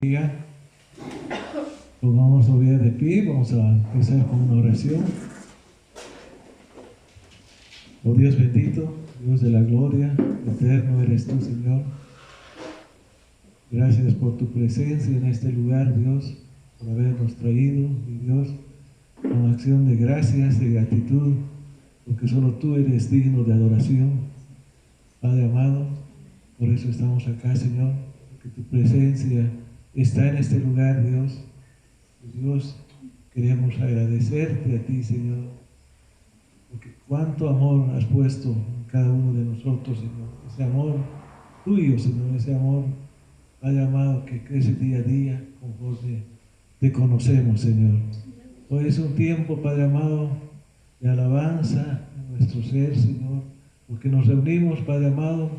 Diga, pues vamos a orar de pie, vamos a empezar con una oración. Oh Dios bendito, Dios de la gloria, eterno eres tú, Señor. Gracias por tu presencia en este lugar, Dios, por habernos traído, mi Dios, con acción de gracias, de gratitud, porque solo tú eres digno de adoración. Padre amado, por eso estamos acá, Señor, porque tu presencia está en este lugar, Dios. Dios, queremos agradecerte a ti, Señor, porque cuánto amor has puesto en cada uno de nosotros, Señor. Ese amor tuyo, Señor, ese amor, Padre amado, que crece día a día conforme te conocemos, Señor. Hoy es un tiempo, Padre amado, de alabanza en nuestro ser, Señor, porque nos reunimos, Padre amado,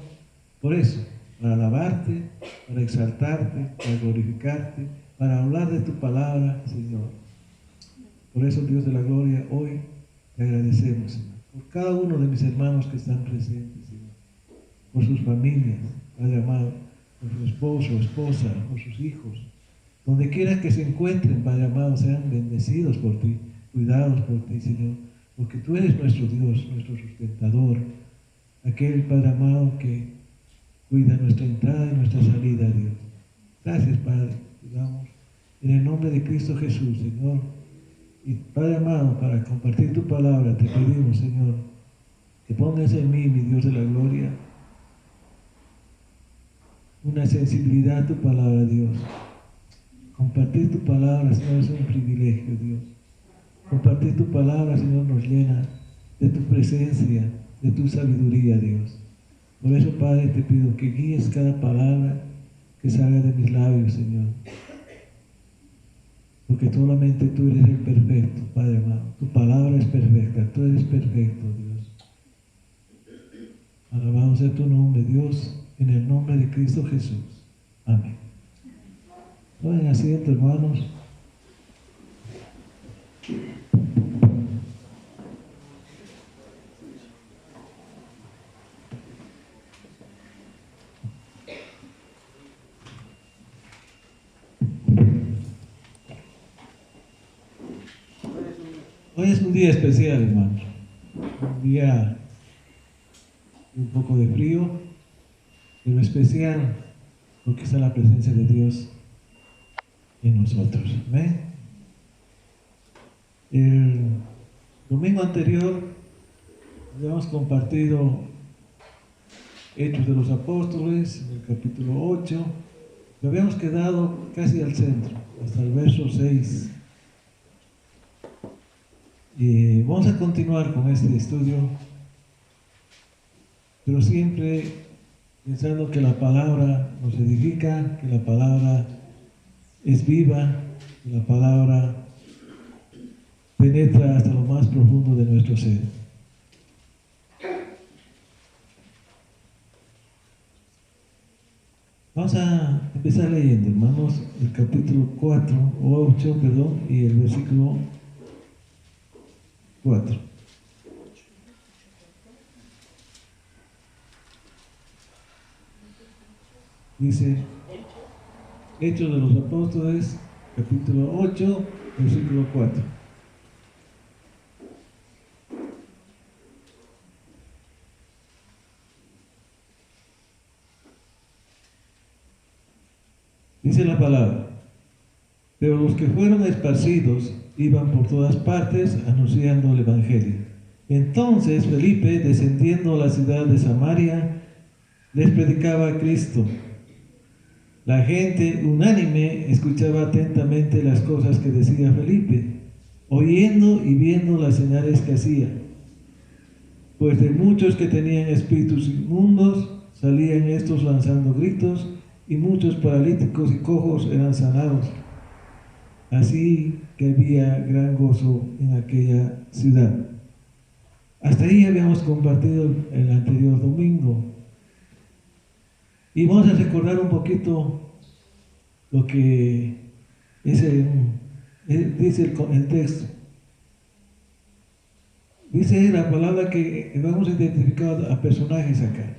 por eso, para alabarte, para exaltarte, para glorificarte, para hablar de tu palabra, Señor. Por eso, Dios de la gloria, hoy te agradecemos, Señor, por cada uno de mis hermanos que están presentes, Señor, por sus familias, Padre amado, por su esposo, esposa, por sus hijos, donde quiera que se encuentren, Padre amado, sean bendecidos por ti, cuidados por ti, Señor, porque tú eres nuestro Dios, nuestro sustentador, aquel Padre amado que cuida nuestra entrada y nuestra salida, Dios. Gracias, Padre, te damos en el nombre de Cristo Jesús, Señor. Y Padre amado, para compartir tu palabra, te pedimos, Señor, que pongas en mí, mi Dios de la gloria, una sensibilidad a tu palabra, Dios. Compartir tu palabra, Señor, es un privilegio, Dios. Compartir tu palabra, Señor, nos llena de tu presencia, de tu sabiduría, Dios. Por eso, Padre, te pido que guíes cada palabra que salga de mis labios, Señor. Porque solamente tú eres el perfecto, Padre amado. Tu palabra es perfecta, tú eres perfecto, Dios. Alabado sea tu nombre, Dios, en el nombre de Cristo Jesús. Amén. Tomen asiento, hermanos. Hoy es un día especial, hermanos. Un día un poco de frío, pero especial porque está la presencia de Dios en nosotros. ¿Amén? El domingo anterior habíamos compartido Hechos de los Apóstoles, en el capítulo 8. Lo habíamos quedado casi al centro, hasta el verso 6. Y vamos a continuar con este estudio, pero siempre pensando que la palabra nos edifica, que la palabra es viva, que la palabra penetra hasta lo más profundo de nuestro ser. Vamos a empezar leyendo, hermanos, el capítulo 8, y el versículo 4. Dice, Hechos de los Apóstoles, capítulo 8, versículo 4. Dice la palabra: pero los que fueron esparcidos iban por todas partes anunciando el Evangelio. Entonces Felipe, descendiendo a la ciudad de Samaria, les predicaba a Cristo. La gente unánime escuchaba atentamente las cosas que decía Felipe, oyendo y viendo las señales que hacía. Pues de muchos que tenían espíritus inmundos, salían estos lanzando gritos, y muchos paralíticos y cojos eran sanados. Así que había gran gozo en aquella ciudad. Hasta ahí habíamos compartido el anterior domingo. Y vamos a recordar un poquito lo que dice el texto. Dice la palabra que vamos a identificar a personajes acá.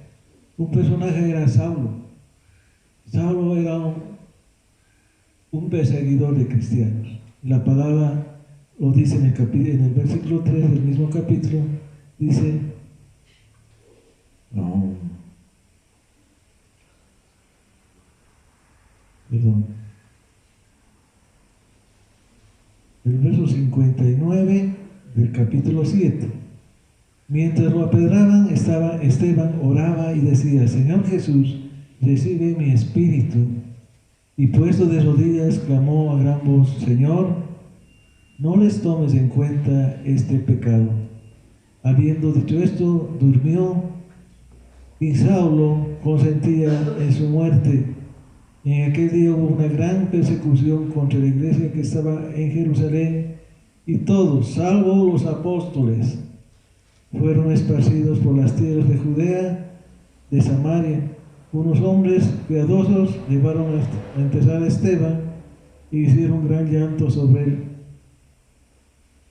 Un personaje era Saulo. Saulo era un un perseguidor de cristianos. La palabra lo dice en el versículo 3 del mismo capítulo, dice, no, perdón, el verso 59 del capítulo 7. Mientras lo apedraban, Esteban oraba y decía, Señor Jesús, recibe mi espíritu. Y puesto de rodillas, clamó a gran voz, Señor, no les tomes en cuenta este pecado. Habiendo dicho esto, durmió, y Saulo consentía en su muerte. En aquel día hubo una gran persecución contra la iglesia que estaba en Jerusalén, y todos, salvo los apóstoles, fueron esparcidos por las tierras de Judea, de Samaria. Unos hombres piadosos llevaron a enterrar a Esteban y hicieron gran llanto sobre él.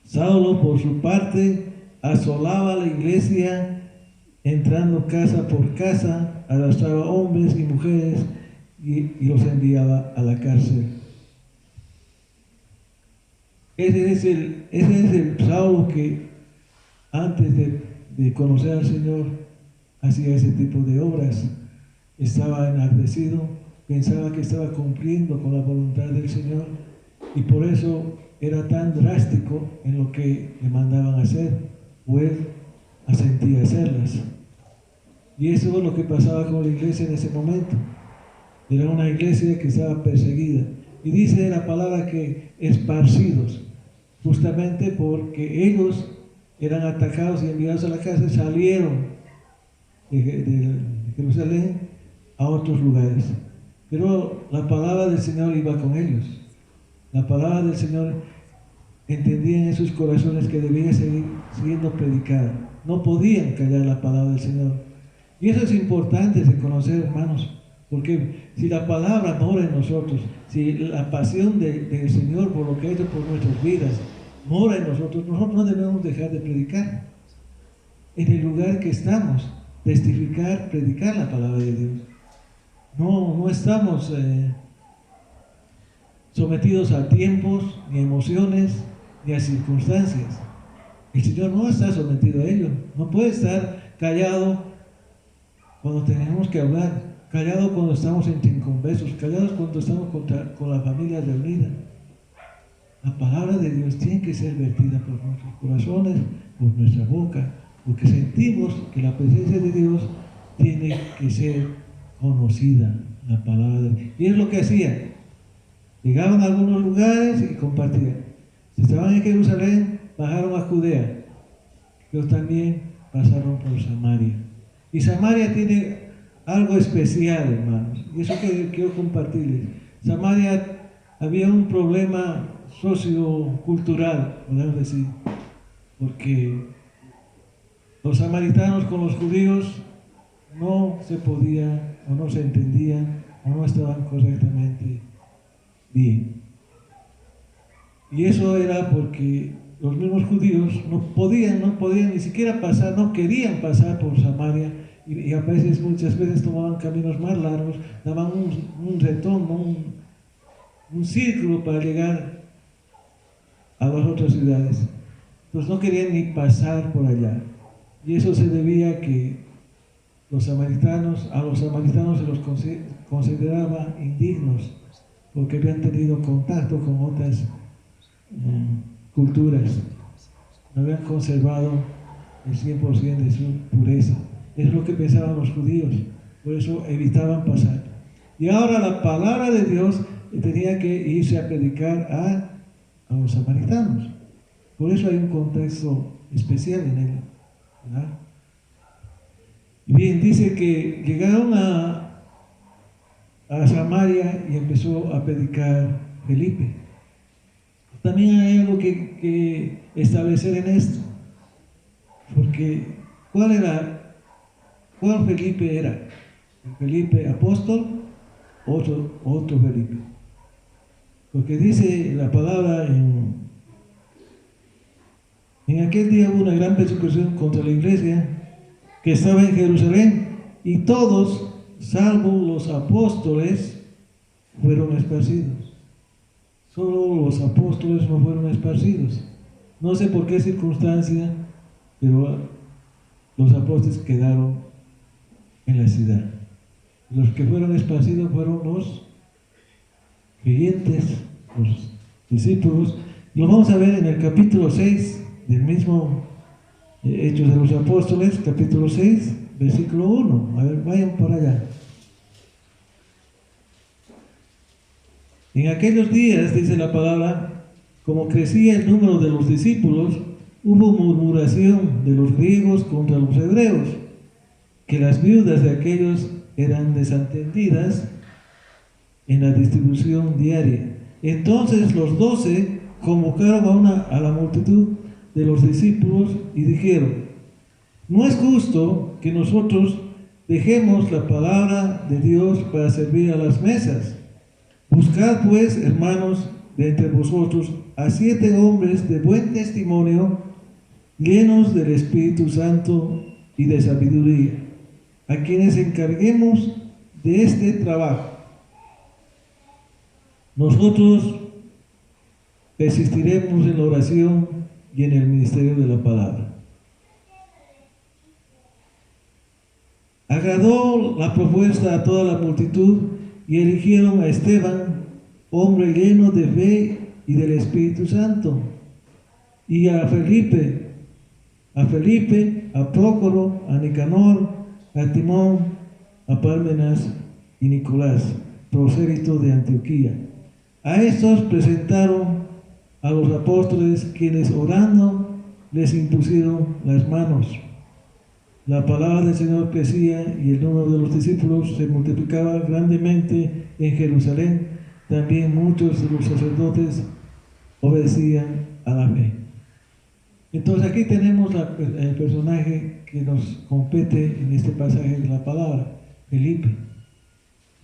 Saulo, por su parte, asolaba la iglesia, entrando casa por casa, arrastraba hombres y mujeres y los enviaba a la cárcel. Ese es el Saulo que antes de conocer al Señor hacía ese tipo de obras. Estaba enardecido, pensaba que estaba cumpliendo con la voluntad del Señor y por eso era tan drástico en lo que le mandaban hacer, o él asentía a hacerlas. Y eso es lo que pasaba con la iglesia en ese momento. Era una iglesia que estaba perseguida. Y dice la palabra que esparcidos, justamente porque ellos eran atacados y enviados a la cárcel, salieron de Jerusalén a otros lugares. Pero la palabra del Señor iba con ellos. La palabra del Señor entendían en sus corazones que debía seguir siendo predicada. No podían callar la palabra del Señor. Y eso es importante de conocer, hermanos, porque si la palabra mora en nosotros, si la pasión del Señor por lo que ha hecho por nuestras vidas mora en nosotros, nosotros no debemos dejar de predicar. En el lugar que estamos, testificar, predicar la palabra de Dios. No estamos sometidos a tiempos, ni a emociones, ni a circunstancias. El Señor no está sometido a ello. No puede estar callado cuando tenemos que hablar, callado cuando estamos en inconversos, callados cuando estamos con la familia reunida. La palabra de Dios tiene que ser vertida por nuestros corazones, por nuestra boca, porque sentimos que la presencia de Dios tiene que ser conocida, la palabra de Dios. Y es lo que hacían. Llegaban a algunos lugares y compartían. Si estaban en Jerusalén, bajaron a Judea, pero también pasaron por Samaria. Y Samaria tiene algo especial, hermanos, y eso que quiero compartirles. Samaria había un problema sociocultural, podemos decir, porque los samaritanos con los judíos no se podían, o no se entendían, o no estaban correctamente bien. Y eso era porque los mismos judíos no podían ni siquiera pasar, no querían pasar por Samaria, y a veces, muchas veces tomaban caminos más largos, daban un retorno, un círculo para llegar a las otras ciudades. Entonces no querían ni pasar por allá. Y eso se debía a que a los samaritanos se los consideraba indignos, porque habían tenido contacto con otras culturas, no habían conservado el 100% de su pureza. Es lo que pensaban los judíos, por eso evitaban pasar. Y ahora la palabra de Dios tenía que irse a predicar a los samaritanos. Por eso hay un contexto especial en él, ¿verdad? Y bien, dice que llegaron a Samaria y empezó a predicar Felipe. También hay algo que establecer en esto, porque ¿cuál Felipe era? ¿El Felipe apóstol? Otro Felipe. Porque dice la palabra en aquel día hubo una gran persecución contra la iglesia que estaba en Jerusalén, y todos, salvo los apóstoles, fueron esparcidos. solo los apóstoles no fueron esparcidos. No sé por qué circunstancia, pero los apóstoles quedaron en la ciudad. Los que fueron esparcidos fueron los creyentes, los discípulos. Lo vamos a ver en el capítulo 6 del mismo Hechos de los Apóstoles, capítulo 6, versículo 1. A ver, vayan por allá. En aquellos días, dice la palabra, como crecía el número de los discípulos, hubo murmuración de los griegos contra los hebreos, que las viudas de aquellos eran desatendidas en la distribución diaria. Entonces los 12 convocaron a la multitud de los discípulos y dijeron: no es justo que nosotros dejemos la palabra de Dios para servir a las mesas. Buscad pues, hermanos, de entre vosotros a 7 hombres de buen testimonio, llenos del Espíritu Santo y de sabiduría, a quienes encarguemos de este trabajo. Nosotros persistiremos en la oración y en el ministerio de la palabra. Agradó la propuesta a toda la multitud y eligieron a Esteban, hombre lleno de fe y del Espíritu Santo, y a Felipe, a Prócoro, a Nicanor, a Timón, a Pármenas y Nicolás, prosélito de Antioquía. A estos presentaron a los apóstoles, quienes orando les impusieron las manos. La palabra del Señor crecía y el número de los discípulos se multiplicaba grandemente en Jerusalén. También muchos de los sacerdotes obedecían a la fe. Entonces aquí tenemos el personaje que nos compete en este pasaje de la palabra, Felipe,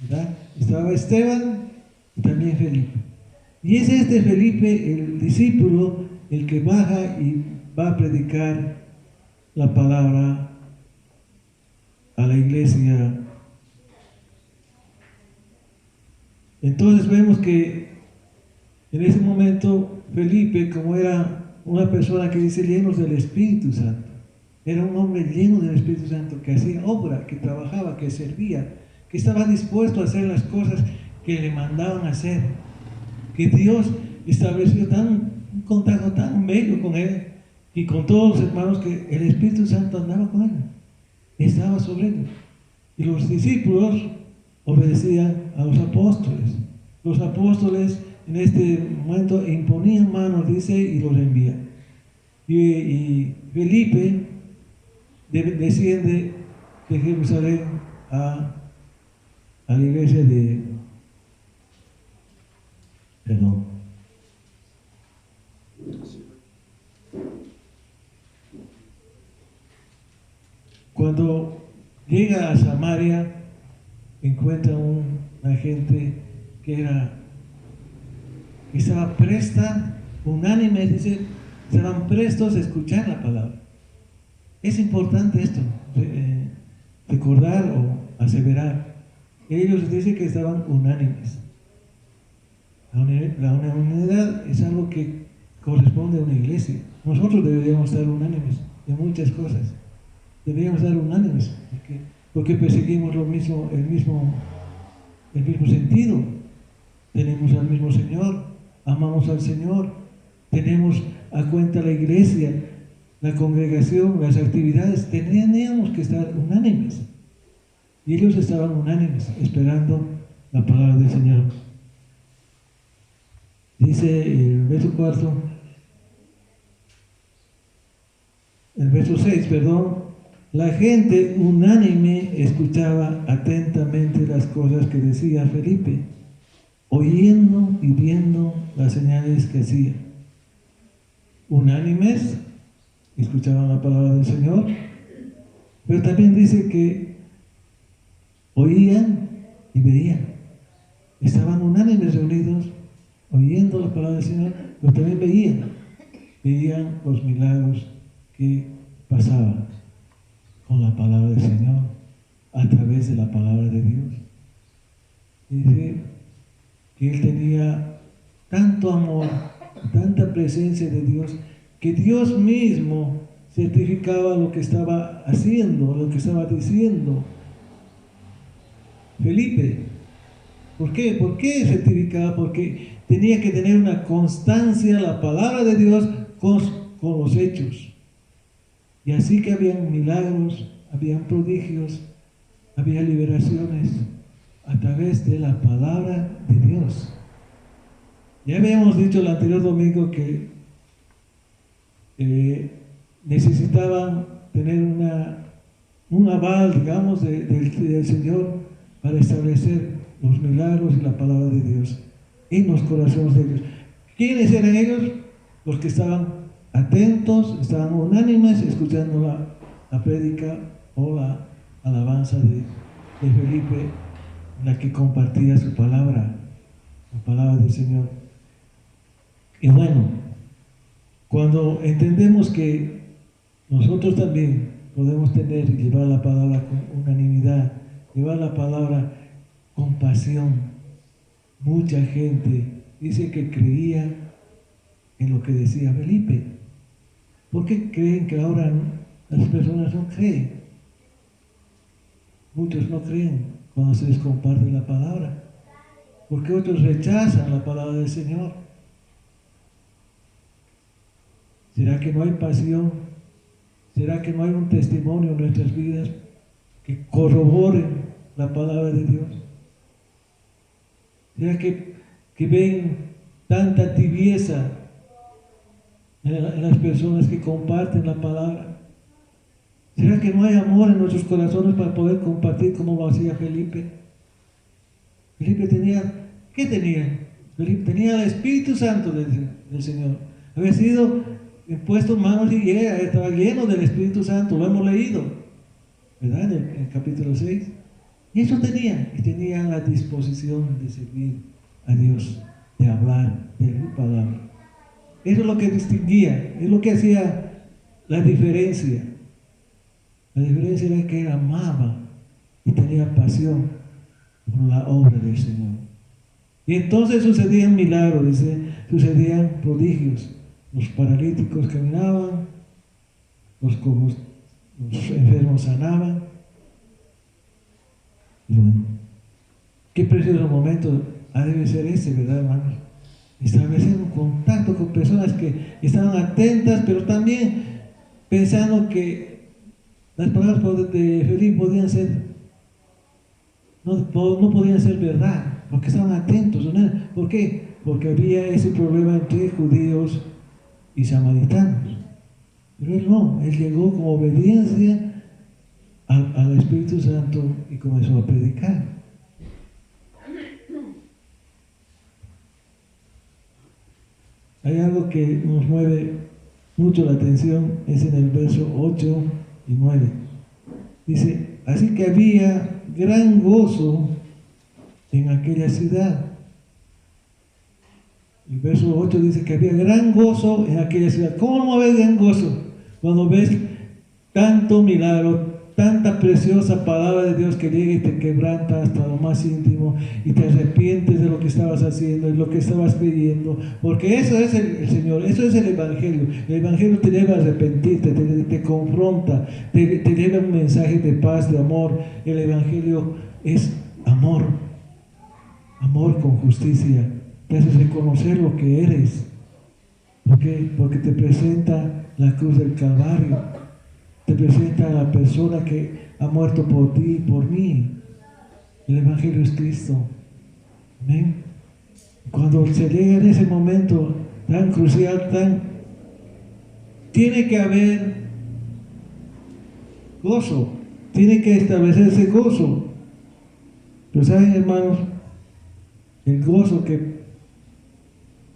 ¿verdad? Estaba Esteban y también Felipe. Y es este Felipe, el discípulo, el que baja y va a predicar la palabra a la iglesia. Entonces vemos que en ese momento Felipe, como era una persona que dice llenos del Espíritu Santo, era un hombre lleno del Espíritu Santo, que hacía obra, que trabajaba, que servía, que estaba dispuesto a hacer las cosas que le mandaban hacer, que Dios estableció un contacto tan bello con él y con todos los hermanos, que el Espíritu Santo andaba con él, estaba sobre él. Y los discípulos obedecían a los apóstoles. Los apóstoles en este momento imponían manos, dice, y los envían. Y Felipe desciende de Jerusalén a la iglesia de... Perdón. Cuando llega a Samaria, encuentra una gente que estaba presta, unánime, dice, estaban prestos a escuchar la palabra. Es importante esto, recordar o aseverar. Ellos dicen que estaban unánimes. La unanimidad es algo que corresponde a una iglesia. Nosotros deberíamos estar unánimes de muchas cosas. Deberíamos estar unánimes porque perseguimos el mismo sentido. Tenemos al mismo Señor, amamos al Señor, tenemos a cuenta la iglesia, la congregación, las actividades. Teníamos que estar unánimes. Y ellos estaban unánimes, esperando la palabra del Señor. Dice el verso 6, la gente unánime escuchaba atentamente las cosas que decía Felipe, oyendo y viendo las señales que hacía. Unánimes escuchaban la palabra del Señor, pero también dice que oían y veían. Estaban unánimes reunidos, oyendo la palabra del Señor, pero también veían los milagros que pasaban con la palabra del Señor, a través de la palabra de Dios. Dice que él tenía tanto amor, tanta presencia de Dios, que Dios mismo certificaba lo que estaba haciendo, lo que estaba diciendo. Felipe, ¿por qué? ¿Por qué certificaba? Porque tenía que tener una constancia, la palabra de Dios con los hechos. Y así que habían milagros, habían prodigios, había liberaciones a través de la palabra de Dios. Ya habíamos dicho el anterior domingo que necesitaban tener un aval, digamos, del Señor para establecer los milagros y la palabra de Dios en los corazones de ellos. ¿Quiénes eran ellos? Los que estaban atentos, estaban unánimes escuchando la prédica o la alabanza de Felipe, la que compartía su palabra, la palabra del Señor. Y bueno, cuando entendemos que nosotros también podemos tener y llevar la palabra con unanimidad, llevar la palabra con pasión, mucha gente dice que creía en lo que decía Felipe. ¿Por qué creen que ahora las personas no creen? Muchos no creen cuando se les comparte la palabra, porque otros rechazan la palabra del Señor. ¿Será que no hay pasión? ¿Será que no hay un testimonio en nuestras vidas que corroboren la palabra de Dios? ¿Será que ven tanta tibieza en las personas que comparten la palabra? ¿Será que no hay amor en nuestros corazones para poder compartir como lo hacía Felipe? Felipe ¿qué tenía? Felipe tenía el Espíritu Santo del Señor. Había sido impuesto en manos y estaba lleno del Espíritu Santo, lo hemos leído, ¿verdad? En el capítulo 6. Y eso tenía, y tenía la disposición de servir a Dios, de hablar de su palabra. Eso es lo que distinguía, es lo que hacía la diferencia. La diferencia era que él amaba y tenía pasión por la obra del Señor. Y entonces sucedían milagros, dice, sucedían prodigios. Los paralíticos caminaban, los enfermos sanaban. Y bueno, qué precioso momento debe ser ese, ¿verdad, hermanos? Establecer un contacto con personas que estaban atentas, pero también pensando que las palabras de Felipe podían ser, no podían ser verdad, porque estaban atentos, ¿no? ¿Por qué? Porque había ese problema entre judíos y samaritanos. Pero él no, él llegó con obediencia al Espíritu Santo y comenzó a predicar. Hay algo que nos mueve mucho la atención, es en el verso 8 y 9. Dice, así que había gran gozo en aquella ciudad. El verso 8 dice que había gran gozo en aquella ciudad. ¿Cómo no va a haber gran gozo cuando ves tanto milagro, tanta preciosa palabra de Dios que llega y te quebranta hasta lo más íntimo y te arrepientes de lo que estabas haciendo y lo que estabas creyendo? Porque eso es el Señor, eso es el Evangelio. El Evangelio te lleva a arrepentirte, te confronta, te lleva un mensaje de paz, de amor. El Evangelio es amor, amor con justicia. Te hace reconocer lo que eres. ¿Por qué? Porque te presenta la cruz del Calvario. Te presenta a la persona que ha muerto por ti y por mí. El Evangelio es Cristo. ¿Amén? Cuando se llega en ese momento tan crucial, tiene que haber gozo. Tiene que establecerse gozo. Pero ¿saben, hermanos? El gozo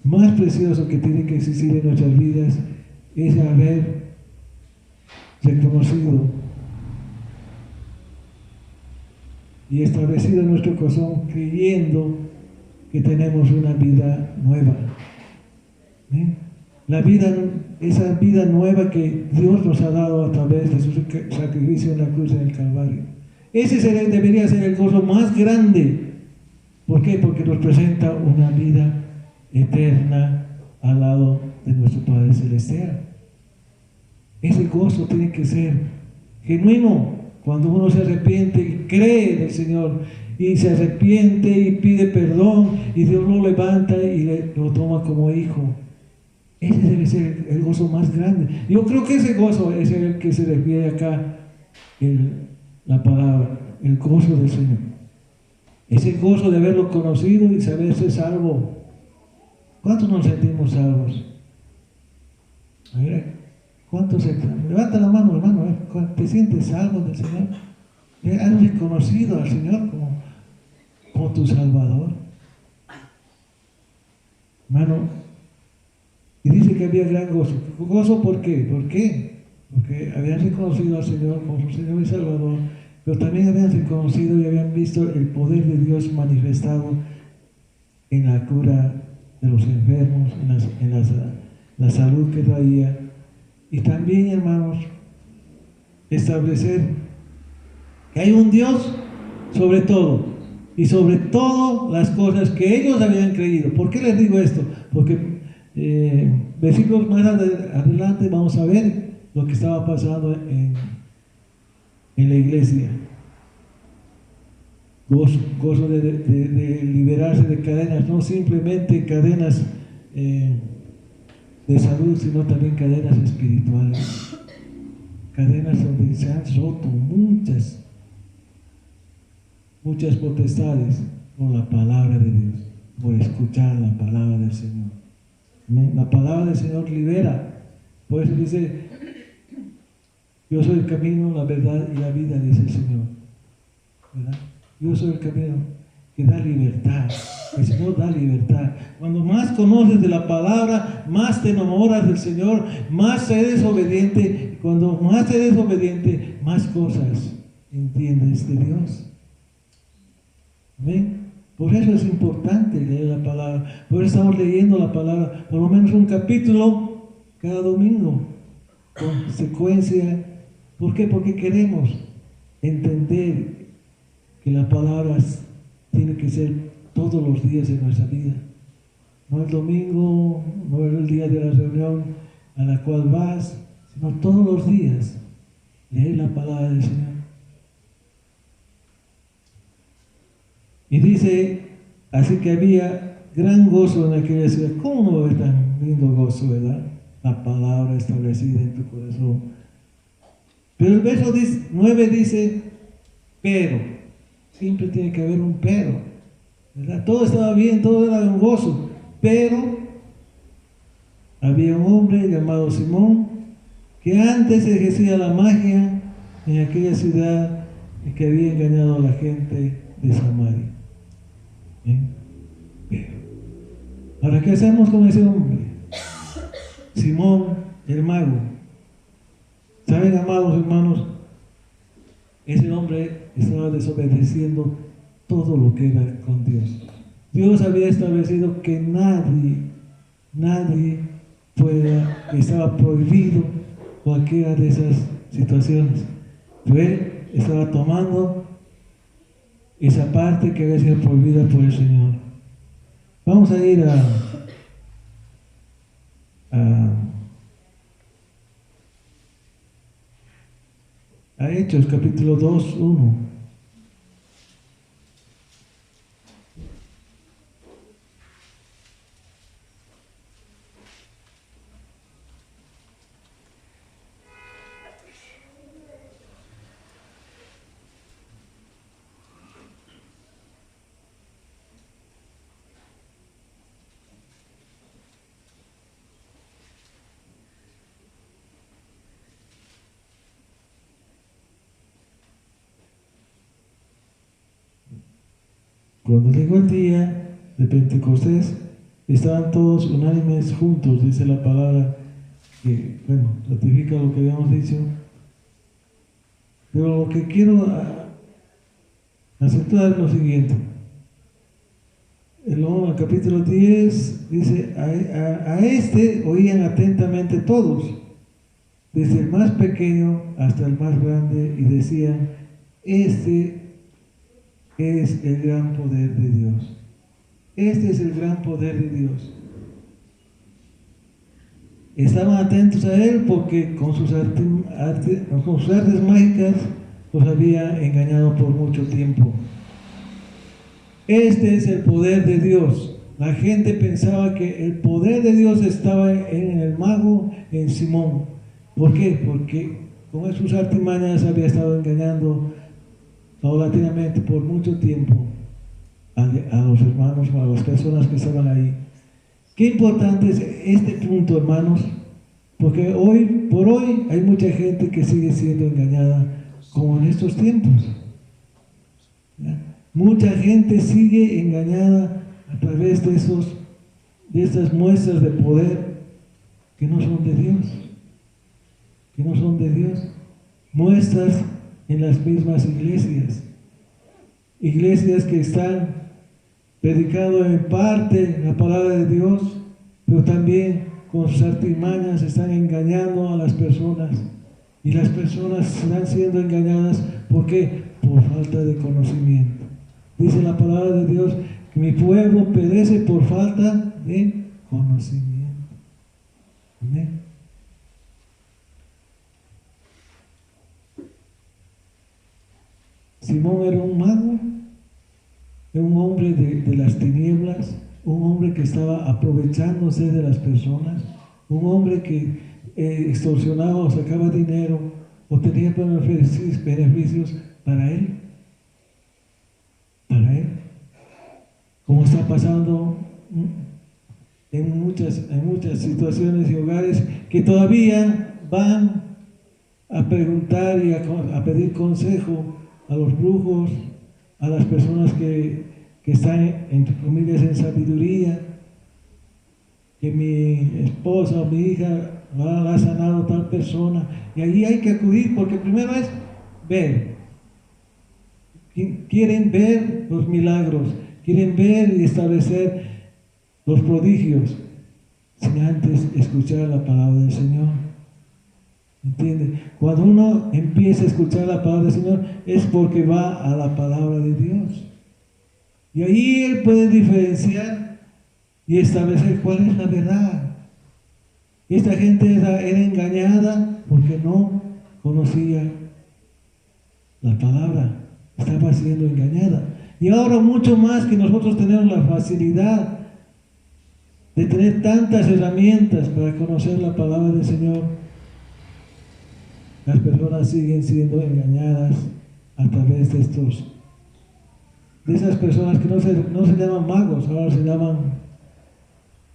más precioso que tiene que existir en nuestras vidas es haber reconocido y establecido en nuestro corazón, creyendo que tenemos una vida nueva. ¿Sí? Esa vida nueva que Dios nos ha dado a través de su sacrificio en la cruz en el Calvario. Ese debería ser el gozo más grande. ¿Por qué? Porque nos presenta una vida eterna al lado de nuestro Padre Celestial. Ese gozo tiene que ser genuino cuando uno se arrepiente y cree en el Señor y se arrepiente y pide perdón y Dios lo levanta y lo toma como hijo. Ese debe ser el gozo más grande. Yo creo que ese gozo es el que se refiere acá en la palabra, el gozo del Señor. Ese gozo de haberlo conocido y saberse salvo. ¿Cuántos nos sentimos salvos? A ver, ¿cuántos se... Levanta la mano, hermano, ¿te sientes salvo del Señor? ¿Has reconocido al Señor como tu Salvador? Hermano, y dice que había gran gozo. ¿Gozo por qué? ¿Por qué? Porque habían reconocido al Señor como su Señor y Salvador, pero también habían reconocido y habían visto el poder de Dios manifestado en la cura de los enfermos, en la salud que traía. Y también, hermanos, establecer que hay un Dios sobre todo, y sobre todo las cosas que ellos habían creído. ¿Por qué les digo esto? Porque versículos más adelante vamos a ver lo que estaba pasando en la iglesia. Gozo de liberarse de cadenas, no simplemente cadenas de salud, sino también cadenas espirituales, cadenas donde se han roto muchas potestades por la palabra de Dios, por escuchar la palabra del Señor. La palabra del Señor libera. Por eso dice: yo soy el camino, la verdad y la vida, dice el Señor, ¿verdad? Yo soy el camino que da libertad. El Señor da libertad. Cuando más conoces de la palabra, más te enamoras del Señor, más eres obediente. Cuando más eres obediente, más cosas entiendes de Dios. ¿Ven? Por eso es importante leer la palabra. Por eso estamos leyendo la palabra, por lo menos un capítulo cada domingo, con secuencia. ¿Por qué? Porque queremos entender que la palabra tiene que ser todos los días de nuestra vida. No el domingo, no el día de la reunión a la cual vas, sino todos los días leer la palabra del Señor. Y dice, así que había gran gozo en aquella ciudad. ¿Cómo no va a haber tan lindo gozo, verdad? La palabra establecida en tu corazón. Pero el verso 9 dice, pero. Siempre tiene que haber un pero, ¿verdad? Todo estaba bien, todo era un gozo, pero había un hombre llamado Simón que antes ejercía la magia en aquella ciudad y que había engañado a la gente de Samaria. Pero, ahora, ¿qué hacemos con ese hombre? Simón, el mago. ¿Saben, amados hermanos? Ese hombre estaba desobedeciendo todo lo que era con Dios. Dios había establecido que nadie estaba prohibido cualquiera de esas situaciones. Pero él estaba tomando esa parte que había sido prohibida por el Señor. Vamos a ir a Hechos, capítulo 2, 1. Cuando llegó el día de Pentecostés, estaban todos unánimes juntos, dice la palabra, que, bueno, ratifica lo que habíamos dicho. Pero lo que quiero acentuar es lo siguiente. El capítulo 10 dice, a este oían atentamente todos, desde el más pequeño hasta el más grande, y decían, este es el gran poder de Dios. Este es el gran poder de Dios. Estaban atentos a Él porque con sus artes mágicas los había engañado por mucho tiempo. Este es el poder de Dios. La gente pensaba que el poder de Dios estaba en el mago, en Simón. ¿Por qué? Porque con sus artimañas había estado engañando paulatinamente por mucho tiempo a los hermanos, a las personas que estaban ahí. Qué importante es este punto, hermanos, porque hoy por hoy hay mucha gente que sigue siendo engañada como en estos tiempos. ¿Ya? Mucha gente sigue engañada a través de estas muestras de poder que no son de Dios, que no son de Dios. Muestras en las mismas iglesias que están predicando en parte la palabra de Dios, pero también con sus artimañas están engañando a las personas, y las personas están siendo engañadas. ¿Por qué? Por falta de conocimiento. Dice la palabra de Dios que mi pueblo perece por falta de conocimiento. Amén. Simón era un mago, era un hombre de las tinieblas, un hombre que estaba aprovechándose de las personas, un hombre que extorsionaba o sacaba dinero o tenía beneficios para él. Como está pasando en muchas situaciones y hogares que todavía van a preguntar y a pedir consejo a los brujos, a las personas que están, entre comillas, en sabiduría, que mi esposa o mi hija la ha sanado tal persona, y ahí hay que acudir porque primero es ver. Quieren ver los milagros, quieren ver y establecer los prodigios, sin antes escuchar la palabra del Señor. ¿Entiende? Cuando uno empieza a escuchar la palabra del Señor es porque va a la palabra de Dios. Y ahí Él puede diferenciar y establecer cuál es la verdad. Esta gente era engañada porque no conocía la palabra. Estaba siendo engañada. Y ahora mucho más que nosotros tenemos la facilidad de tener tantas herramientas para conocer la palabra del Señor, las personas siguen siendo engañadas a través de esas personas que no se llaman magos, ahora se llaman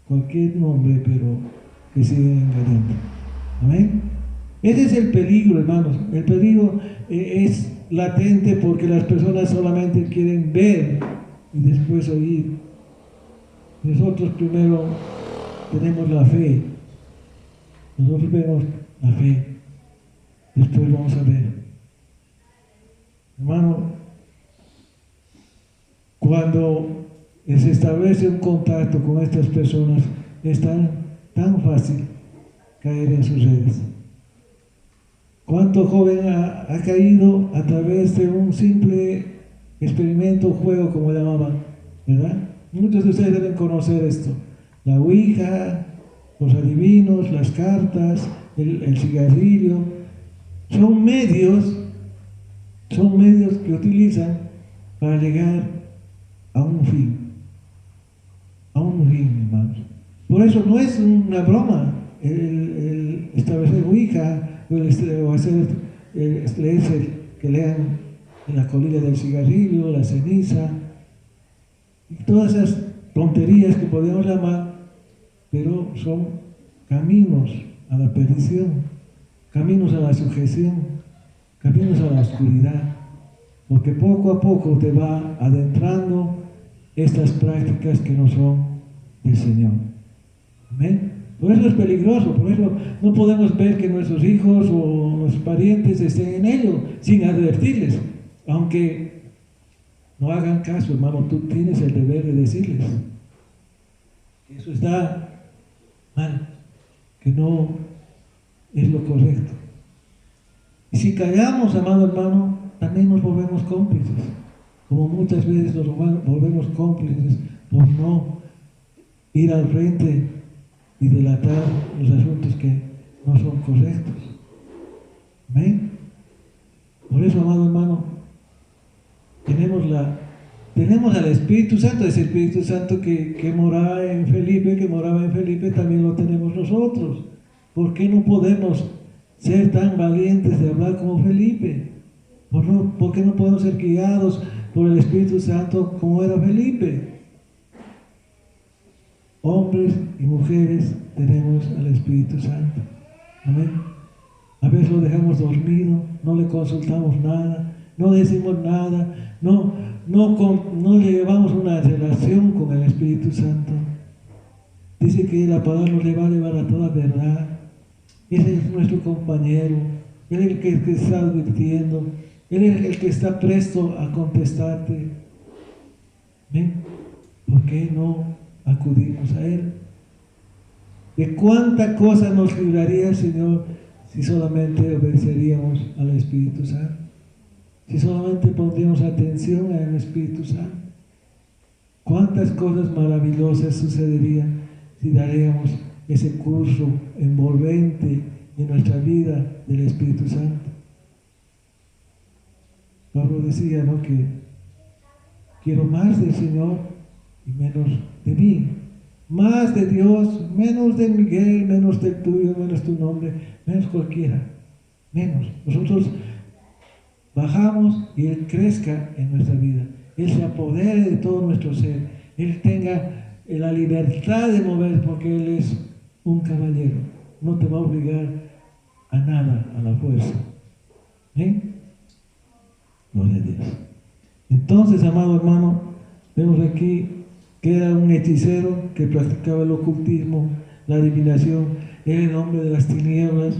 cualquier nombre, pero que siguen engañando. Amén. Ese es el peligro, hermanos. El peligro es latente porque las personas solamente quieren ver y después oír. Nosotros primero tenemos la fe. Nosotros vemos la fe. Después vamos a ver. Hermano, cuando se establece un contacto con estas personas, es tan fácil caer en sus redes. ¿Cuánto joven ha caído a través de un simple experimento, juego, como llamaban, ¿verdad? Muchos de ustedes deben conocer esto. La ouija, los adivinos, las cartas, el cigarrillo, son medios que utilizan para llegar a un fin, hermanos. Por eso no es una broma el establecer ouija, o hacer que lean en la colilla del cigarrillo, la ceniza, y todas esas tonterías que podemos llamar, pero son caminos a la perdición, caminos a la sujeción, caminos a la oscuridad, porque poco a poco te va adentrando estas prácticas que no son del Señor. Amén. Por eso es peligroso, por eso no podemos ver que nuestros hijos o nuestros parientes estén en ello sin advertirles, aunque no hagan caso, hermano. Tú tienes el deber de decirles que eso está mal, que no es lo correcto. Y si callamos, amado hermano, también nos volvemos cómplices, como muchas veces nos volvemos cómplices por no ir al frente y delatar los asuntos que no son correctos. ¿Amén? Por eso, amado hermano, tenemos al Espíritu Santo, ese Espíritu Santo que moraba en Felipe, también lo tenemos nosotros. ¿Por qué no podemos ser tan valientes de hablar como Felipe? ¿Por qué no podemos ser guiados por el Espíritu Santo como era Felipe? Hombres y mujeres tenemos al Espíritu Santo. Amén. A veces lo dejamos dormido, no le consultamos nada, no decimos nada, no llevamos una relación con el Espíritu Santo. Dice que la palabra nos le va a llevar a toda verdad. Él es nuestro compañero, Él es el que está advirtiendo, Él es el que está presto a contestarte. ¿Ven? ¿Por qué no acudimos a Él? ¿De cuánta cosa nos libraría el Señor si solamente obedeceríamos al Espíritu Santo? Si solamente pondríamos atención al Espíritu Santo. ¿Cuántas cosas maravillosas sucederían si daríamos ese curso envolvente en nuestra vida del Espíritu Santo? Pablo decía, ¿no?, que quiero más del Señor y menos de mí. Más de Dios, menos de Miguel, menos del tuyo, menos tu nombre, menos cualquiera. Menos. Nosotros bajamos y Él crezca en nuestra vida. Él se apodere de todo nuestro ser. Él tenga la libertad de mover, porque Él es un caballero. No te va a obligar a nada, a la fuerza. ¿Eh? Gloria a Dios. Entonces, amado hermano, vemos aquí que era un hechicero que practicaba el ocultismo, la adivinación. Era el hombre de las tinieblas.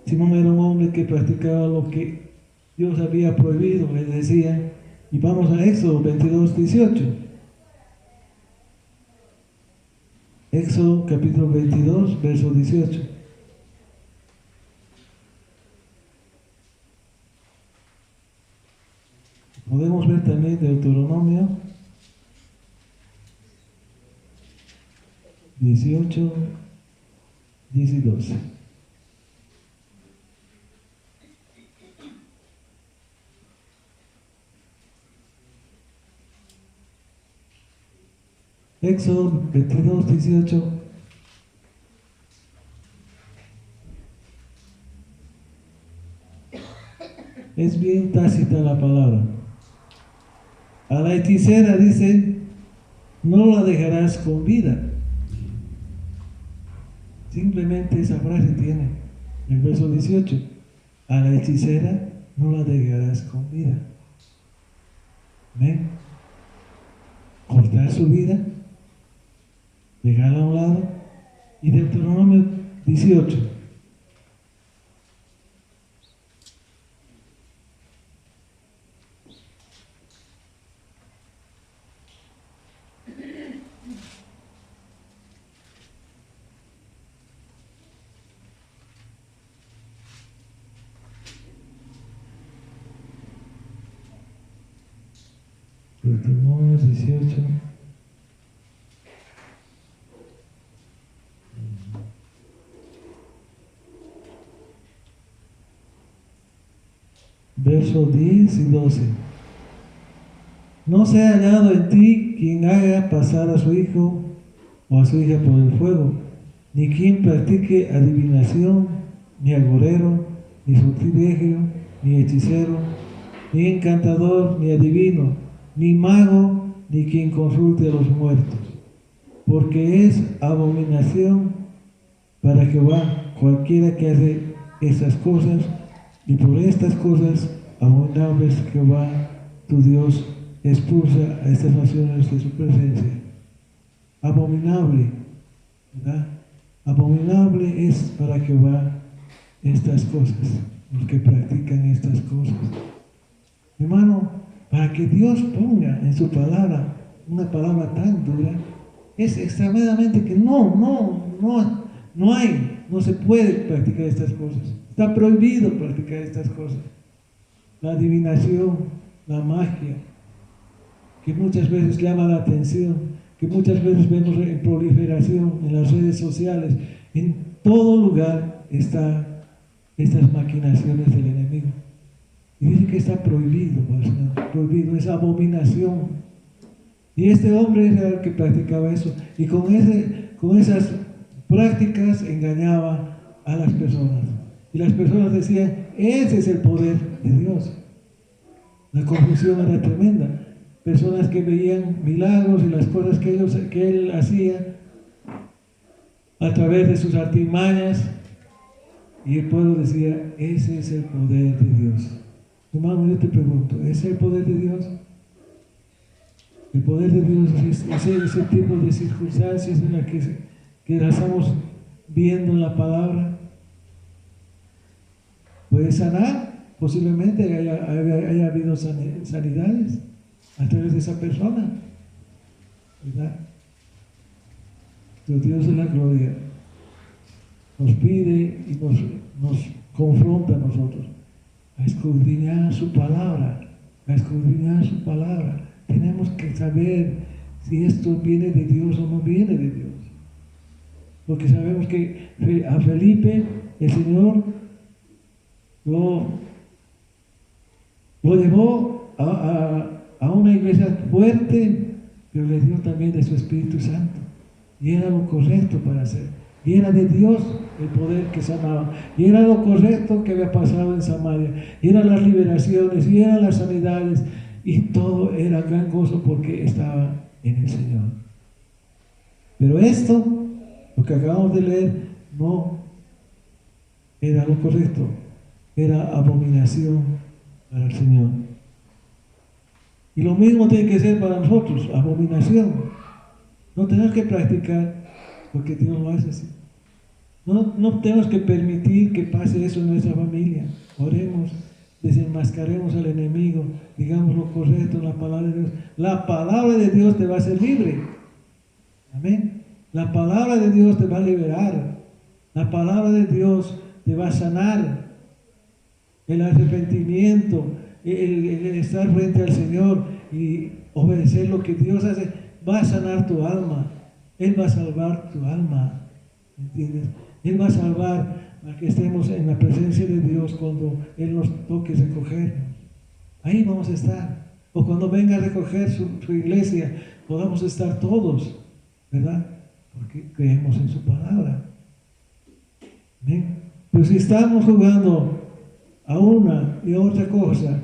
Simón era un hombre que practicaba lo que Dios había prohibido, le decía. Y vamos a Éxodo 22:18. Éxodo capítulo 22, verso 18. Podemos ver también Deuteronomio 18, 10 y 12. Éxodo 22, 18. Es bien tácita la palabra. A la hechicera dice, no la dejarás con vida. Simplemente esa frase tiene el verso 18. A la hechicera no la dejarás con vida. ¿Ven? Cortar su vida, dejarla a un lado. Y Deuteronomio 18. Deuteronomio 18. Versos 10 y 12. No sea hallado en ti quien haga pasar a su hijo o a su hija por el fuego, ni quien practique adivinación, ni agorero, ni sortilegio, ni hechicero, ni encantador, ni adivino, ni mago, ni quien consulte a los muertos, porque es abominación para Jehová cualquiera que hace estas cosas, y por estas cosas abominables Jehová tu Dios expulsa a estas naciones de su presencia. Abominable, ¿verdad? Abominable es para Jehová estas cosas, los que practican estas cosas. Hermano, para que Dios ponga en su palabra una palabra tan dura, es extremadamente que no se puede practicar estas cosas. Está prohibido practicar estas cosas. La adivinación, la magia, que muchas veces llama la atención, que muchas veces vemos en proliferación en las redes sociales. En todo lugar están estas maquinaciones del enemigo. Y dice que está prohibido, prohibido, es abominación. Y este hombre era el que practicaba eso. Y con esas prácticas engañaba a las personas. Y las personas decían, ese es el poder de Dios. La confusión era tremenda. Personas que veían milagros y las cosas que él hacía a través de sus artimañas. Y el pueblo decía, ese es el poder de Dios. Hermano, yo te pregunto, ¿es el poder de Dios? El poder de Dios es ese tipo de circunstancias en las que las estamos viendo en la palabra. Puede sanar, posiblemente haya habido sanidades a través de esa persona, ¿verdad? Pero Dios de la gloria nos pide y nos confronta a nosotros a escudriñar su palabra, a escudriñar su palabra. Tenemos que saber si esto viene de Dios o no viene de Dios. Porque sabemos que a Felipe el Señor lo llevó a una iglesia fuerte, pero le dio también de su Espíritu Santo. Y era lo correcto para hacer. Y era de Dios el poder que sanaba. Y era lo correcto que había pasado en Samaria. Y eran las liberaciones, y eran las sanidades. Y todo era gran gozo porque estaba en el Señor. Pero esto, lo que acabamos de leer, no era lo correcto. Era abominación para el Señor. Y lo mismo tiene que ser para nosotros, abominación. No tenemos que practicar porque Dios lo hace así. No tenemos que permitir que pase eso en nuestra familia. Oremos, desenmascaremos al enemigo, digamos lo correcto en la palabra de Dios. La palabra de Dios te va a hacer libre. Amén. La palabra de Dios te va a liberar. La palabra de Dios te va a sanar. El arrepentimiento, el estar frente al Señor y obedecer lo que Dios hace, va a sanar tu alma. Él va a salvar tu alma. ¿Entiendes? Él va a salvar a que estemos en la presencia de Dios cuando Él nos toque recoger. Ahí vamos a estar. O cuando venga a recoger su iglesia, podamos estar todos, ¿verdad? Porque creemos en su palabra. ¿Bien? Pero si estamos jugando a una y a otra cosa,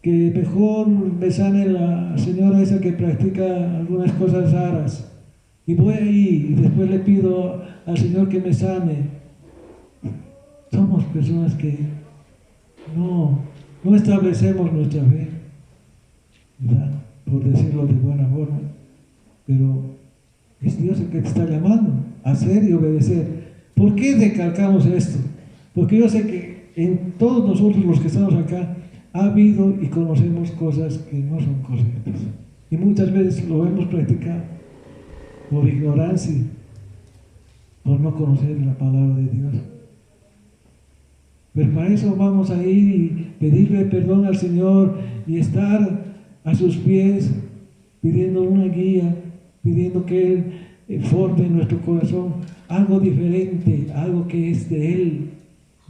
que mejor me sane la señora esa que practica algunas cosas raras, y voy ahí y después le pido al Señor que me sane. Somos personas que no establecemos nuestra fe, ¿verdad? Por decirlo de buena forma, pero es Dios el que te está llamando a hacer y obedecer. ¿Por qué recalcamos esto? Porque yo sé que en todos nosotros los que estamos acá ha habido y conocemos cosas que no son correctas, y muchas veces lo hemos practicado por ignorancia, por no conocer la palabra de Dios. Pero para eso vamos a ir y pedirle perdón al Señor y estar a sus pies pidiendo una guía, pidiendo que Él forme en nuestro corazón algo diferente, algo que es de Él,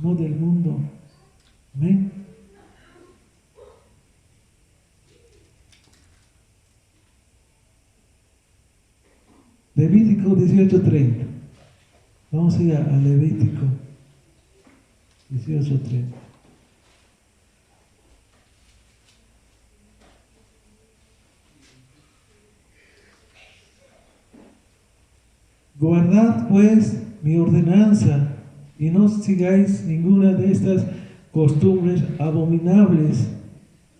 no del mundo. Amén. Levítico 18:30. Vamos a ir a Levítico 18:30. Guardad pues mi ordenanza y no sigáis ninguna de estas costumbres abominables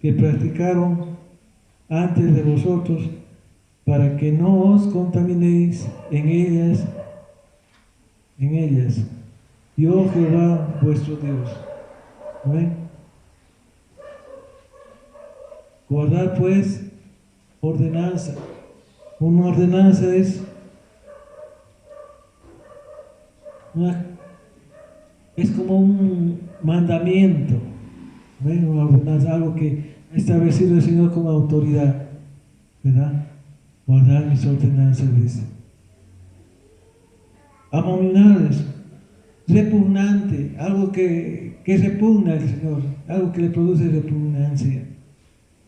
que practicaron antes de vosotros, para que no os contaminéis en ellas. Yo, Jehová, vuestro Dios. Amén. Guardar pues ordenanza. Una ordenanza es como un mandamiento. Amén. Una ordenanza, algo que ha establecido el Señor con autoridad, ¿verdad? guardar mis ordenanzas, dice. Abominables, repugnante, algo que repugna al Señor, algo que le produce repugnancia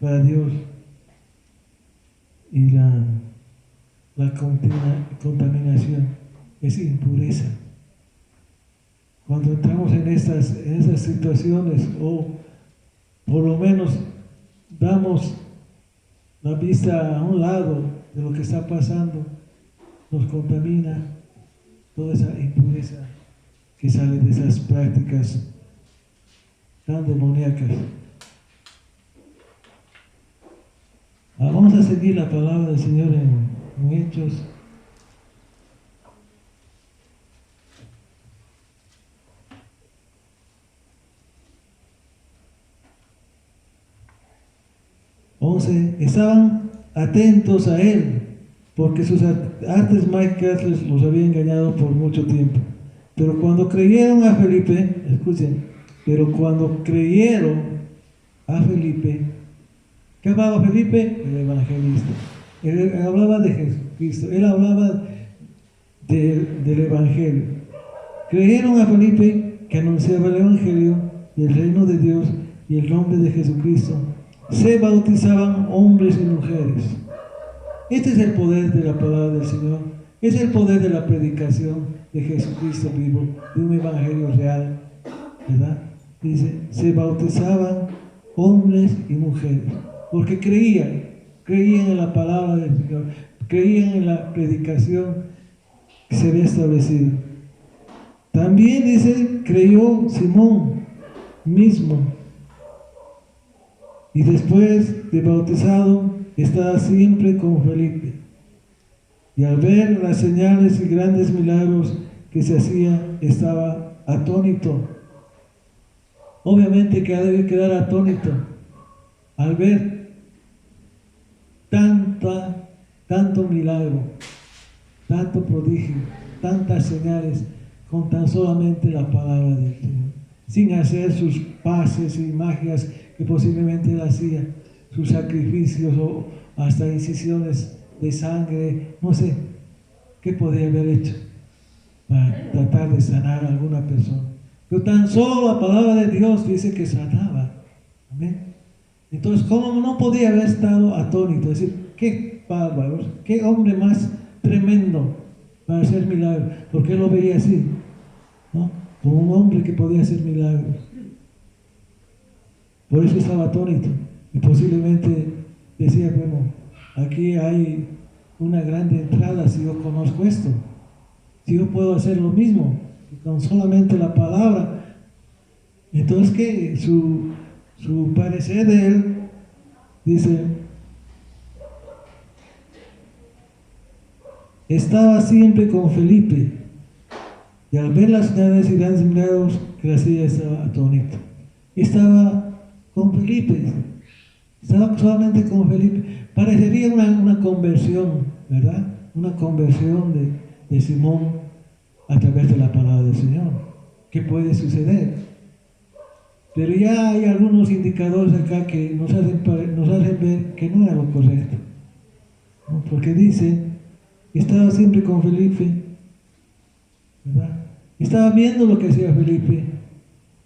para Dios. Y la contaminación es impureza. Cuando entramos en estas situaciones, o por lo menos damos la vista a un lado de lo que está pasando, nos contamina toda esa impureza que sale de esas prácticas tan demoníacas. Vamos a seguir la palabra del Señor en Hechos. Estaban atentos a él, porque sus artes mágicas los habían engañado por mucho tiempo. Pero cuando creyeron a Felipe, escuchen, ¿qué hablaba Felipe? El evangelista. Él hablaba de Jesucristo, él hablaba del evangelio. Creyeron a Felipe, que anunciaba el evangelio del reino de Dios y el nombre de Jesucristo. Se bautizaban hombres y mujeres. Este es el poder de la palabra del Señor. Es el poder de la predicación de Jesucristo vivo, de un evangelio real, ¿verdad? Dice, se bautizaban hombres y mujeres, porque creían en la palabra del Señor, creían en la predicación que se había establecido. También dice, creyó Simón mismo, y después de bautizado estaba siempre con Felipe, y al ver las señales y grandes milagros que se hacían, estaba atónito. Obviamente que debe quedar atónito al ver tanto milagro, tanto prodigio, tantas señales con tan solamente la palabra del Señor, sin hacer sus pases y magias que posiblemente él hacía, sus sacrificios o hasta incisiones de sangre, no sé qué podría haber hecho para tratar de sanar a alguna persona. Pero tan solo la palabra de Dios dice que sanaba. Amén. Entonces, ¿cómo no podía haber estado atónito? Es decir, qué bárbaro, qué hombre más tremendo para hacer milagros, porque él lo veía así, ¿no? Como un hombre que podía hacer milagros. Por eso estaba atónito. Y posiblemente decía, bueno, aquí hay una grande entrada si yo conozco esto. Si yo puedo hacer lo mismo, con solamente la palabra. Entonces, ¿qué? Su parecer de él dice, estaba siempre con Felipe, y al ver las señales y grandes milagros que le hacía, estaba atónito. Estaba con Felipe, estaba solamente con Felipe. Parecería una conversión, ¿verdad? Una conversión de Simón a través de la palabra del Señor. ¿Qué puede suceder? Pero ya hay algunos indicadores acá que nos hacen ver que no era lo correcto, ¿no? Porque dice, estaba siempre con Felipe, ¿verdad? Estaba viendo lo que hacía Felipe.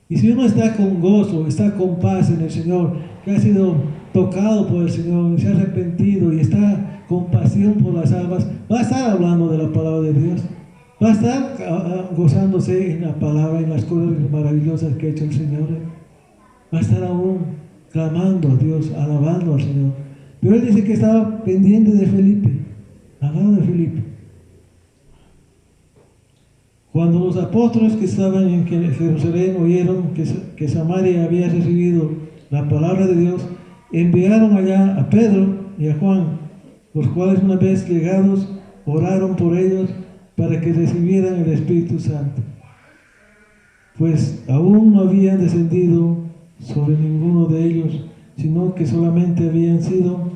Y si uno está con gozo, está con paz en el Señor, que ha sido tocado por el Señor, se ha arrepentido y está con pasión por las almas, va a estar hablando de la palabra de Dios, va a estar gozándose en la palabra, en las cosas maravillosas que ha hecho el Señor, va a estar aún clamando a Dios, alabando al Señor. Pero él dice que estaba pendiente de Felipe, hablando de Felipe. Cuando los apóstoles que estaban en Jerusalén oyeron que Samaria había recibido la palabra de Dios, enviaron allá a Pedro y a Juan, los cuales una vez llegados oraron por ellos para que recibieran el Espíritu Santo, pues aún no habían descendido sobre ninguno de ellos, sino que solamente habían sido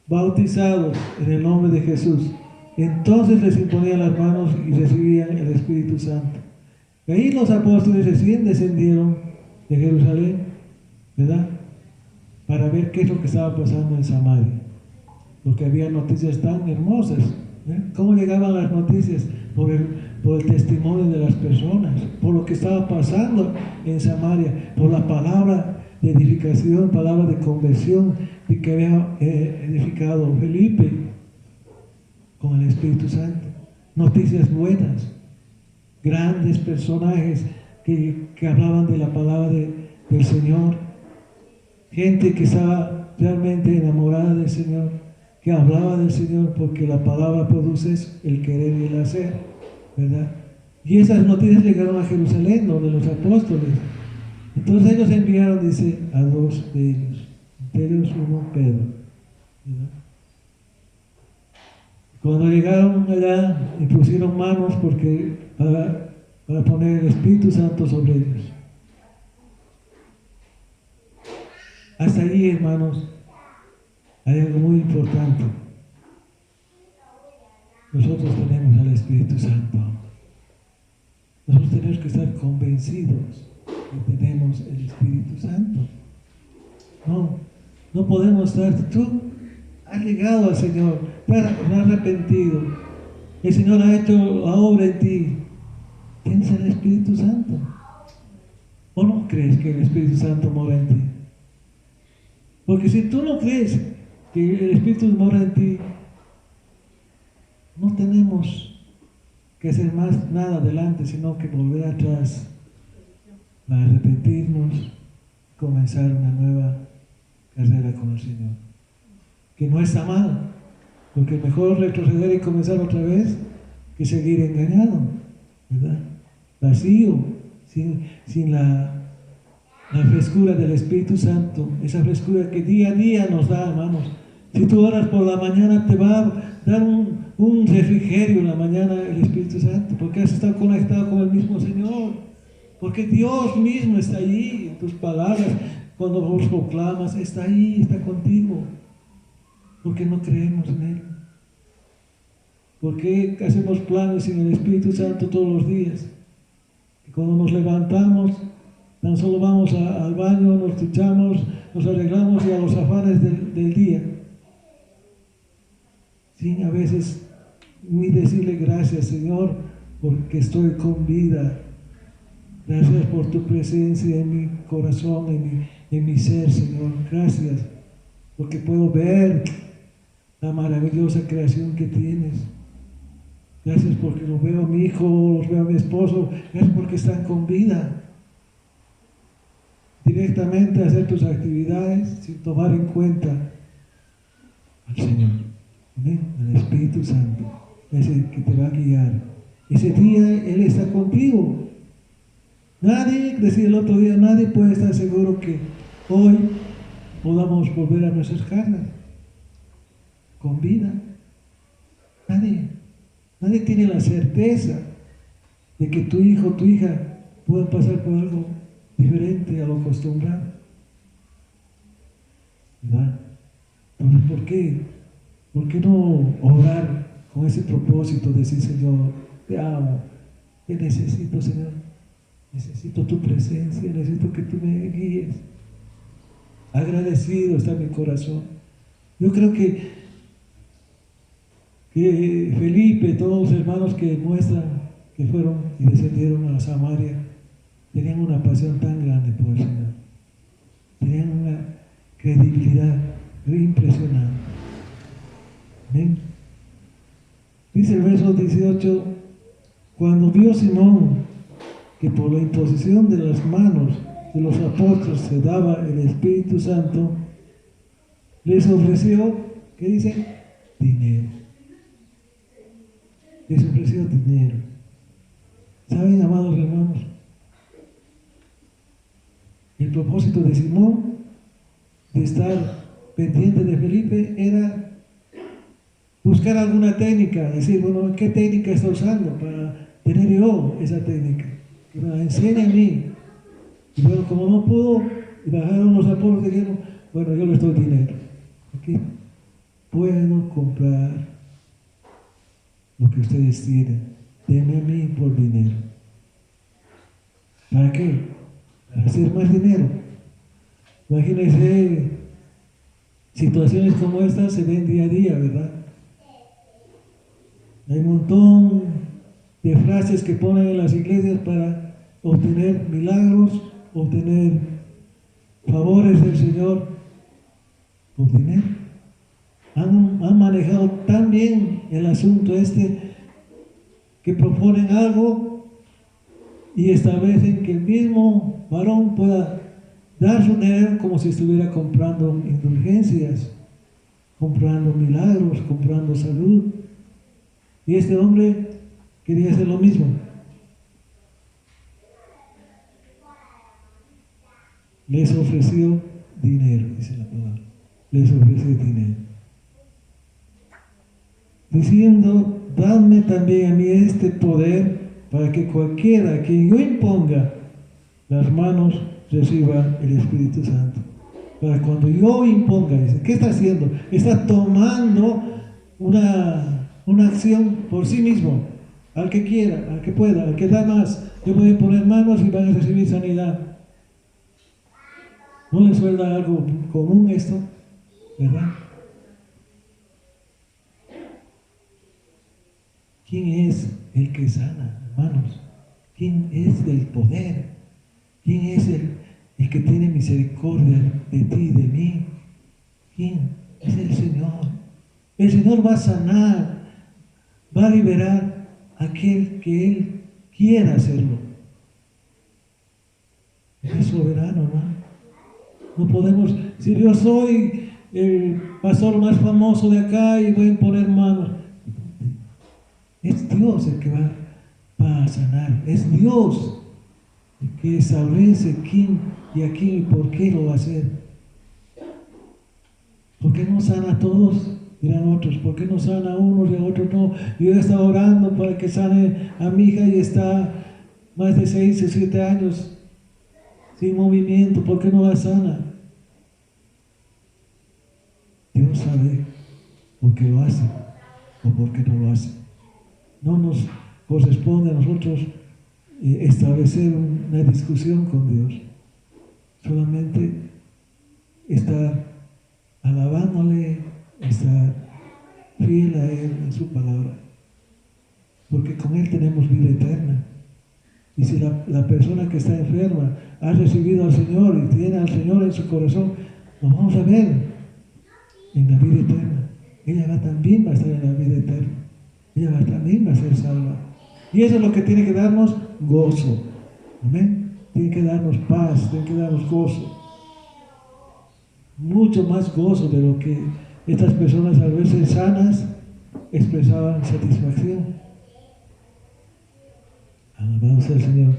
bautizados en el nombre de Jesús. Entonces les imponían las manos y recibían el Espíritu Santo. Y ahí los apóstoles recién descendieron de Jerusalén, ¿verdad? Para ver qué es lo que estaba pasando en Samaria. porque había noticias tan hermosas. ¿Cómo llegaban las noticias? Por el testimonio de las personas, por lo que estaba pasando en Samaria, por la palabra de edificación, palabra de conversión de que había edificado Felipe con el Espíritu Santo. Noticias buenas, grandes personajes que hablaban de la palabra del Señor, gente que estaba realmente enamorada del Señor, que hablaba del Señor, porque la palabra produce eso, el querer y el hacer, ¿verdad? Y esas noticias llegaron a Jerusalén, donde los apóstoles. Entonces ellos enviaron, dice, a 2 de ellos, entre ellos uno, Pedro, ¿verdad? Cuando llegaron allá, impusieron manos para poner el Espíritu Santo sobre ellos. Hasta allí, hermanos, hay algo muy importante. Nosotros tenemos al Espíritu Santo. Nosotros tenemos que estar convencidos que tenemos el Espíritu Santo. No podemos estar. Tú has llegado al Señor, te has arrepentido. El Señor ha hecho la obra en ti. Tienes el Espíritu Santo. ¿O no crees que el Espíritu Santo mora en ti? Porque si tú no crees que el Espíritu mora en ti, no tenemos que hacer más nada adelante, sino que volver atrás para arrepentirnos, comenzar una nueva carrera con el Señor. Que no está mal, porque mejor retroceder y comenzar otra vez que seguir engañado, ¿verdad? Vacío, sin la frescura del Espíritu Santo, esa frescura que día a día nos da, hermanos. Si tú oras por la mañana, te va a dar un refrigerio en la mañana el Espíritu Santo, porque has estado conectado con el mismo Señor, porque Dios mismo está allí en tus palabras, cuando vos proclamas, está ahí, está contigo. Porque no creemos en Él. ¿Por qué hacemos planes sin el Espíritu Santo todos los días? Y cuando nos levantamos, tan solo vamos al baño, nos duchamos, nos arreglamos y a los afanes del día. Sin a veces ni decirle gracias, Señor, porque estoy con vida. Gracias por tu presencia en mi corazón, en mi ser, Señor. Gracias, porque puedo ver la maravillosa creación que tienes. Gracias porque los veo a mi hijo, los veo a mi esposo. Gracias porque están con vida. Directamente a hacer tus actividades sin tomar en cuenta al Señor. ¿Amén? Al Espíritu Santo. Ese que te va a guiar. Ese día Él está contigo. Nadie, decía el otro día, nadie puede estar seguro que hoy podamos volver a nuestras casas con vida. Nadie tiene la certeza de que tu hijo o tu hija puedan pasar por algo diferente a lo acostumbrado. ¿Verdad? Entonces, ¿por qué? ¿Por qué no orar con ese propósito de decir, Señor, te amo, te necesito, Señor, necesito tu presencia, necesito que tú me guíes? Agradecido está mi corazón. Yo creo que Felipe, todos los hermanos que muestran que fueron y descendieron a Samaria, tenían una pasión tan grande por el Señor. Tenían una credibilidad impresionante. ¿Amén? Dice el verso 18, cuando vio Simón que por la imposición de las manos de los apóstoles se daba el Espíritu Santo, les ofreció, ¿qué dice? Dinero. Les ofreció dinero. ¿Saben, amados hermanos? El propósito de Simón de estar pendiente de Felipe era buscar alguna técnica, decir, bueno, ¿qué técnica está usando para tener yo esa técnica? Que me la enseñe a mí. Y bueno, como no pudo, bajaron los apóstoles y dijeron, bueno, yo les doy dinero. ¿Okay? Puedo comprar lo que ustedes tienen. Denme a mí por dinero. ¿Para qué? Para hacer más dinero. Imagínense Situaciones como estas se ven día a día, ¿verdad? Hay un montón de frases que ponen en las iglesias para obtener milagros, obtener favores del Señor por dinero. Han manejado tan bien el asunto que proponen algo y establecen que el mismo varón pueda dar su dinero como si estuviera comprando indulgencias, comprando milagros, comprando salud. Y este hombre quería hacer lo mismo. Les ofreció dinero, dice la palabra. Les ofreció dinero. Diciendo, dadme también a mí este poder para que cualquiera que yo imponga las manos reciba el Espíritu Santo. Para cuando yo imponga, dice, ¿qué está haciendo? Está tomando una acción por sí mismo. Al que quiera, al que pueda, al que da más. Yo voy a poner manos y van a recibir sanidad. ¿No les suena algo común esto? ¿Verdad? ¿Quién es el que sana, hermanos? ¿Quién es el poder? ¿Quién es el que tiene misericordia de ti y de mí? ¿Quién? Es el Señor. El Señor va a sanar, va a liberar a aquel que Él quiera hacerlo. Es soberano, ¿no? No podemos, si yo soy el pastor más famoso de acá y voy a imponer manos, es Dios el que va a sanar, es Dios el que establece quién y a quién y por qué lo va a hacer. ¿Por qué no sana a todos? Dirán otros, ¿por qué no sana a unos y a otros no? Yo he estado orando para que sane a mi hija y está más de 6 o 7 años sin movimiento, ¿por qué no la sana? Dios sabe por qué lo hace o por qué no lo hace. No nos corresponde a nosotros establecer una discusión con Dios. Solamente estar alabándole, estar fiel a Él en su palabra. Porque con Él tenemos vida eterna. Y si la persona que está enferma ha recibido al Señor y tiene al Señor en su corazón, lo vamos a ver en la vida eterna. Ella también va a estar en la vida eterna. Ella también va a ser salva. Y eso es lo que tiene que darnos gozo. Amén. Tiene que darnos paz, tiene que darnos gozo. Mucho más gozo de lo que estas personas a veces sanas expresaban satisfacción. Alabado sea el Señor.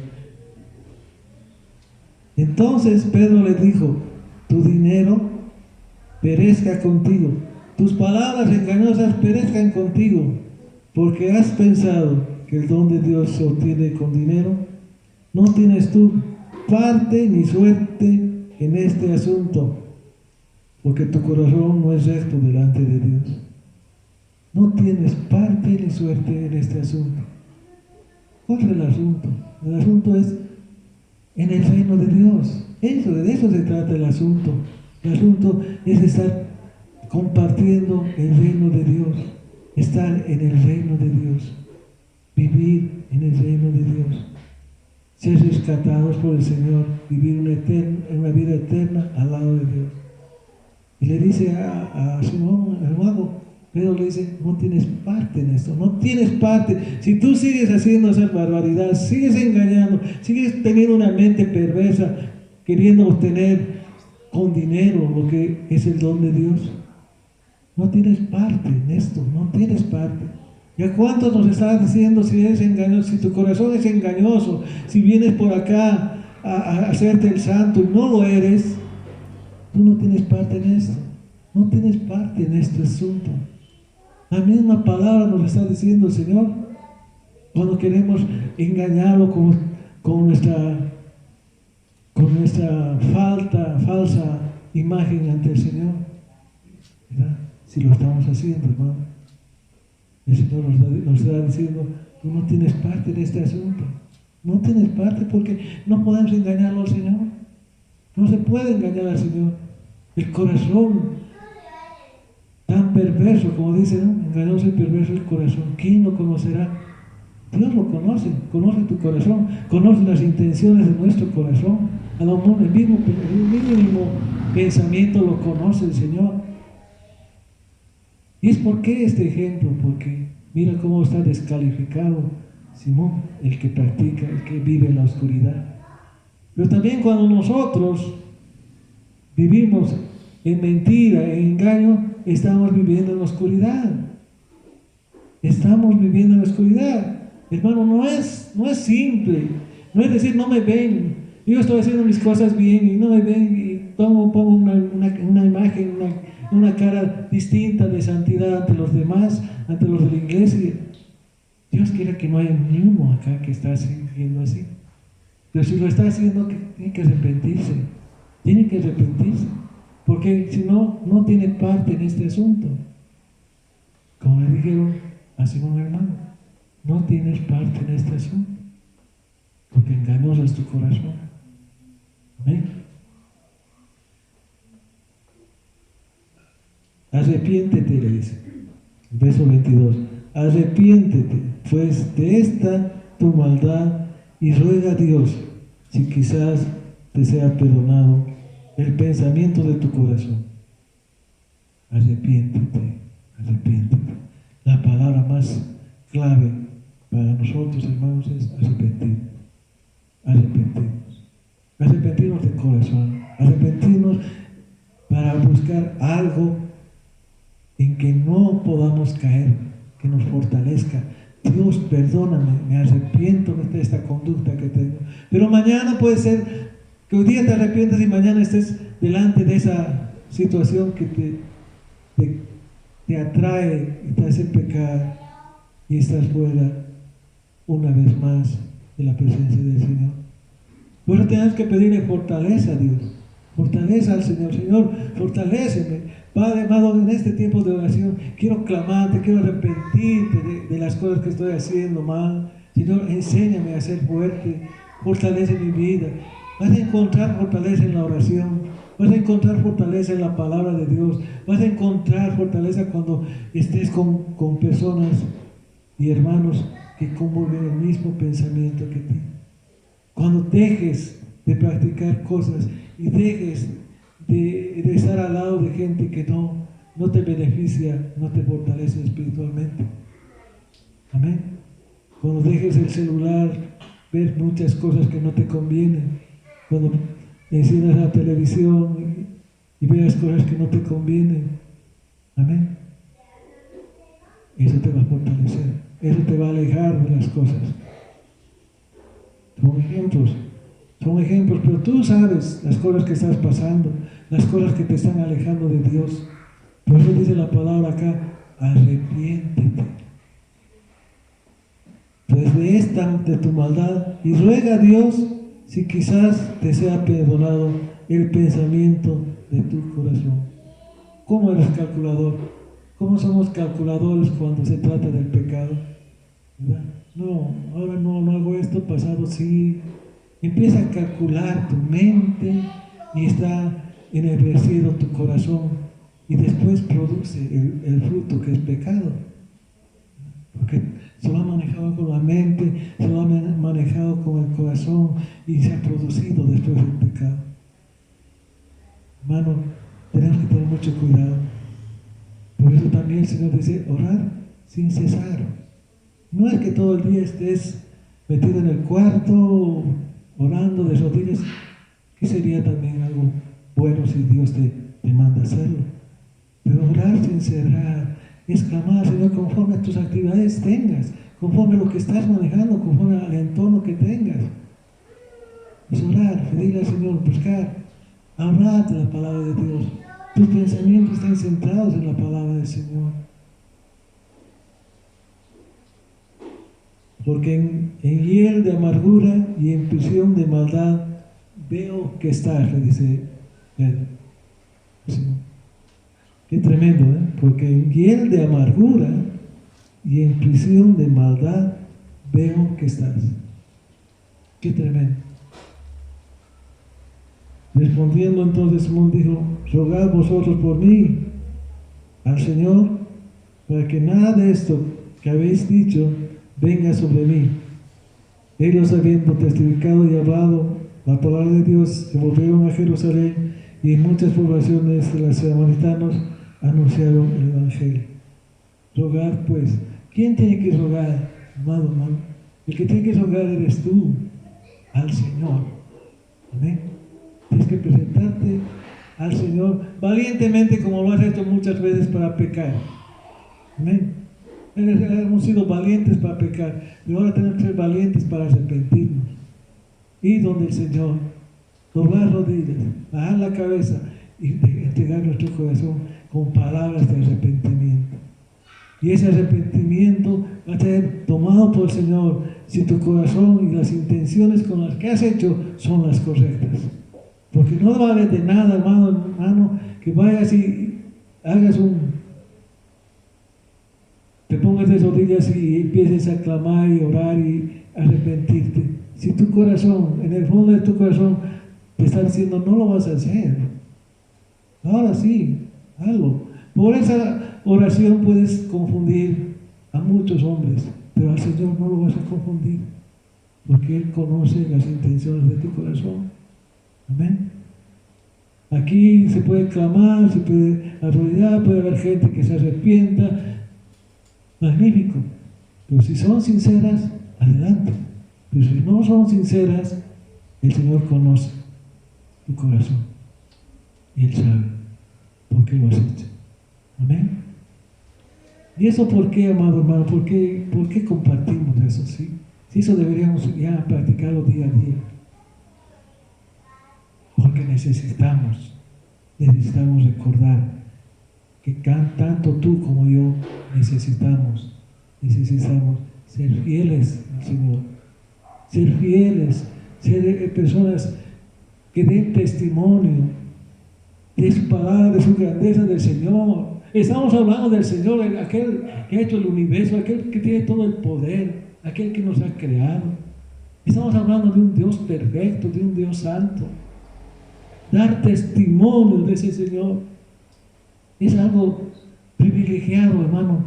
Entonces Pedro le dijo, tu dinero perezca contigo, tus palabras engañosas perezcan contigo, porque has pensado que el don de Dios se obtiene con dinero. No tienes tú parte ni suerte en este asunto, porque tu corazón no es recto delante de Dios. No tienes parte ni suerte en este asunto. ¿Cuál es el asunto? El asunto es en el reino de Dios. De eso se trata el asunto. El asunto es estar compartiendo el reino de Dios, estar en el reino de Dios, vivir en el reino de Dios, ser rescatados por el Señor, vivir una vida eterna al lado de Dios. Y le dice a Simón, el mago, Pedro le dice, no tienes parte en esto, no tienes parte. Si tú sigues haciendo esa barbaridad, sigues engañando, sigues teniendo una mente perversa, queriendo obtener con dinero lo que es el don de Dios, no tienes parte en esto, no tienes parte. ¿Y a cuántos nos estás diciendo si eres engañoso, si tu corazón es engañoso, si vienes por acá a hacerte el santo y no lo eres? Tú no tienes parte en esto, no tienes parte en este asunto. La misma palabra nos está diciendo el Señor cuando queremos engañarlo con nuestra falsa imagen ante el Señor, ¿verdad? Si lo estamos haciendo, hermano, el Señor nos está diciendo, tú no tienes parte en este asunto, no tienes parte porque no podemos engañarlo al Señor, no se puede engañar al Señor. El corazón perverso, como dice, ¿no? Engañoso y perverso el corazón. ¿Quién lo conocerá? Dios lo conoce, conoce tu corazón, conoce las intenciones de nuestro corazón. A lo mejor el mínimo pensamiento lo conoce el Señor. ¿Y es por qué este ejemplo? Porque mira cómo está descalificado Simón, el que practica, el que vive en la oscuridad. Pero también cuando nosotros vivimos en mentira, en engaño, estamos viviendo en la oscuridad. Estamos viviendo en la oscuridad. Hermano, no es simple. No es decir, no me ven. Yo estoy haciendo mis cosas bien y no me ven y pongo una imagen, una cara distinta de santidad ante los demás, ante los de la iglesia. Dios quiere que no haya ni uno acá que está haciendo así. Pero si lo está haciendo, tiene que arrepentirse. Tiene que arrepentirse. Porque si no, no tiene parte en este asunto. Como le dijeron a Simón hermano, no tienes parte en este asunto. Porque engañoso es tu corazón. Amén. Arrepiéntete, le dice. Verso 22. Arrepiéntete, pues de esta tu maldad y ruega a Dios, si quizás te sea perdonado el pensamiento de tu corazón. Arrepiéntete, arrepiéntete. La palabra más clave para nosotros, hermanos, es arrepentir. Arrepentirnos. Arrepentirnos de corazón. Arrepentirnos para buscar algo en que no podamos caer, que nos fortalezca. Dios, perdóname, me arrepiento de esta conducta que tengo. Pero mañana puede ser que hoy día te arrepientas y mañana estés delante de esa situación que te atrae y te hace pecar y estás fuera una vez más de la presencia del Señor. Por eso tenemos que pedirle fortaleza a Dios, fortaleza al Señor. Señor, fortaléceme. Padre amado, en este tiempo de oración quiero clamarte, quiero arrepentirte de las cosas que estoy haciendo mal. Señor, enséñame a ser fuerte, fortalece mi vida. Vas a encontrar fortaleza en la oración, vas a encontrar fortaleza en la palabra de Dios, vas a encontrar fortaleza cuando estés con personas y hermanos que comulguen el mismo pensamiento que tú. Cuando dejes de practicar cosas y dejes de estar al lado de gente que no te beneficia, no te fortalece espiritualmente. Amén. Cuando dejes el celular, ver muchas cosas que no te convienen. Cuando enciendas la televisión y veas cosas que no te convienen. Amén. Eso te va a fortalecer. Eso te va a alejar de las cosas. Son ejemplos, pero tú sabes las cosas que estás pasando, las cosas que te están alejando de Dios. Por eso dice la palabra acá, arrepiéntete. Pues de tu maldad y ruega a Dios si quizás te sea perdonado el pensamiento de tu corazón. ¿Cómo eres calculador? ¿Cómo somos calculadores cuando se trata del pecado? ¿Verdad? No, ahora no hago esto, pasado sí. Empieza a calcular tu mente y está ennegrecido tu corazón y después produce el fruto que es pecado. Porque se lo ha manejado con la mente, se lo ha manejado con el corazón y se ha producido después el pecado. Hermano, tenemos que tener mucho cuidado. Por eso también el Señor dice, orar sin cesar. No es que todo el día estés metido en el cuarto, orando de rodillas, que sería también algo bueno si Dios te manda hacerlo. Pero orar sin cerrar es clamar, Señor, conforme a tus actividades tengas, conforme a lo que estás manejando, conforme al entorno que tengas. Es orar, pedirle al Señor, buscar, hablar de la palabra de Dios. Tus pensamientos estén centrados en la palabra del Señor. Porque en hiel de amargura y en prisión de maldad veo que estás, le dice Pedro. Qué tremendo, ¿eh? Porque en hiel de amargura y en prisión de maldad veo que estás. Qué tremendo. Respondiendo entonces Simón dijo, rogad vosotros por mí, al Señor para que nada de esto que habéis dicho venga sobre mí. Ellos, habiendo testificado y hablado la palabra de Dios, se volvieron a Jerusalén y en muchas poblaciones de los samaritanos anunciaron el Evangelio. Rogar pues. ¿Quién tiene que rogar, amado hermano? El que tiene que rogar eres tú al Señor. Amén. Tienes que presentarte al Señor valientemente, como lo has hecho muchas veces para pecar. Amén. Hemos sido valientes para pecar, pero ahora tenemos que ser valientes para arrepentirnos. Ir donde el Señor, doblar rodillas, bajar la cabeza y entregar nuestro corazón con palabras de arrepentimiento. Y ese arrepentimiento va a ser tomado por el Señor si tu corazón y las intenciones con las que has hecho son las correctas. Porque no vale de nada, hermano, que vayas y hagas te pongas de rodillas y empieces a clamar y orar y arrepentirte. Si tu corazón, en el fondo de tu corazón, te está diciendo no lo vas a hacer. Ahora sí, hazlo. Por esa oración puedes confundir a muchos hombres, pero al Señor no lo vas a confundir, porque Él conoce las intenciones de tu corazón. Amén. Aquí se puede clamar, se puede arrodillar, puede haber gente que se arrepienta. Magnífico. Pero si son sinceras, adelante. Pero si no son sinceras, el Señor conoce tu corazón. Y Él sabe por qué lo has hecho. Amén. ¿Y eso por qué, amado hermano? ¿Por qué compartimos eso? ¿Sí? Si eso deberíamos ya practicarlo día a día. Porque necesitamos recordar que tanto tú como yo necesitamos ser fieles al Señor, ser fieles, ser personas que den testimonio de su palabra, de su grandeza del Señor. Estamos hablando del Señor, aquel que ha hecho el universo, aquel que tiene todo el poder, aquel que nos ha creado. Estamos hablando de un Dios perfecto, de un Dios santo. Dar testimonio de ese Señor es algo privilegiado, hermano.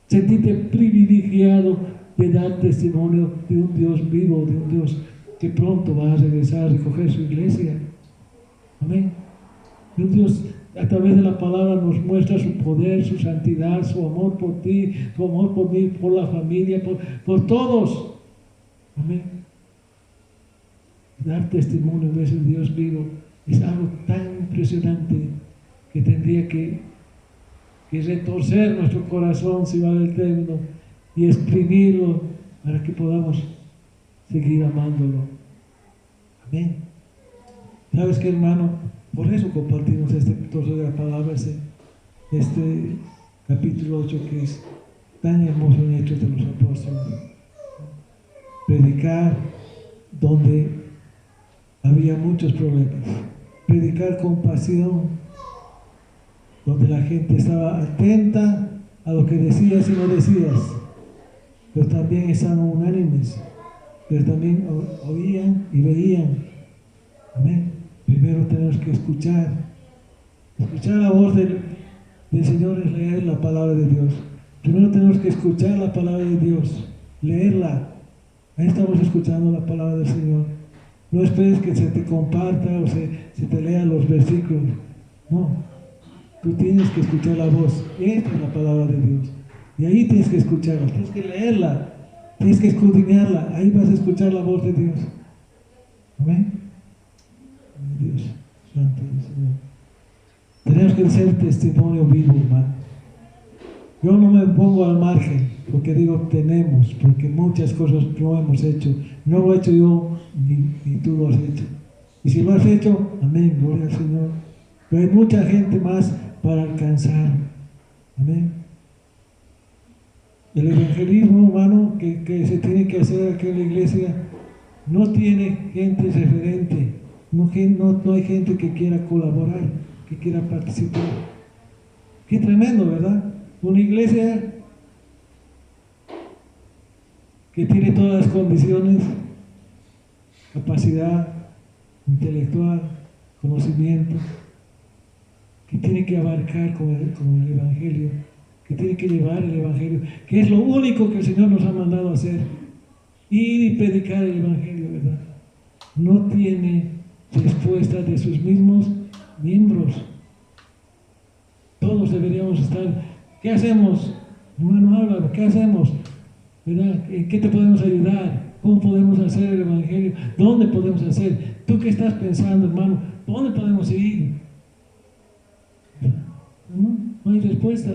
Sentirte privilegiado de dar testimonio de un Dios vivo, de un Dios que pronto va a regresar a recoger su iglesia. Amén. De un Dios a través de la palabra nos muestra su poder, su santidad, su amor por ti, su amor por mí, por la familia, por todos. Amén. Dar testimonio de ese Dios vivo es algo tan impresionante que tendría que retorcer nuestro corazón, si vale el término, y exprimirlo para que podamos seguir amándolo. Amén. ¿Sabes qué, hermano? Por eso compartimos este trozo de la palabra, este capítulo 8 que es tan hermoso en Hechos de los Apóstoles. Predicar donde había muchos problemas. Predicar con pasión, donde la gente estaba atenta a lo que decías y no decías, pero también estaban unánimes, pero también oían y veían. Amén. Primero tenemos que escuchar la voz del Señor es leer la palabra de Dios. Primero tenemos que escuchar la palabra de Dios, leerla. Ahí estamos escuchando la palabra del Señor. No esperes que se te comparta o se te lea los versículos. No, tú tienes que escuchar la voz. Esta es la palabra de Dios. Y ahí tienes que escucharla, tienes que leerla, tienes que escudriñarla. Ahí vas a escuchar la voz de Dios. Amén. Dios santo del Señor. Tenemos que ser testimonio vivo, hermano. Yo no me pongo al margen, porque digo tenemos, porque muchas cosas no hemos hecho. No lo he hecho yo, ni tú lo has hecho. Y si lo has hecho, amén, gloria al Señor. Pero hay mucha gente más para alcanzar. Amén. El evangelismo, hermano, que se tiene que hacer aquí en la iglesia, no tiene gente referente. No hay gente que quiera colaborar, que quiera participar. Qué tremendo, ¿verdad? Una iglesia que tiene todas las condiciones, capacidad intelectual, conocimiento, que tiene que abarcar con el Evangelio, que tiene que llevar el Evangelio, que es lo único que el Señor nos ha mandado a hacer, ir y predicar el Evangelio, ¿verdad? No tiene respuesta de sus mismos miembros. Todos deberíamos estar, ¿qué hacemos? Hermano Álvaro, ¿qué hacemos? ¿Verdad? ¿En qué te podemos ayudar? ¿Cómo podemos hacer el Evangelio? ¿Dónde podemos hacer? ¿Tú qué estás pensando, hermano? ¿Dónde podemos ir? No hay respuesta.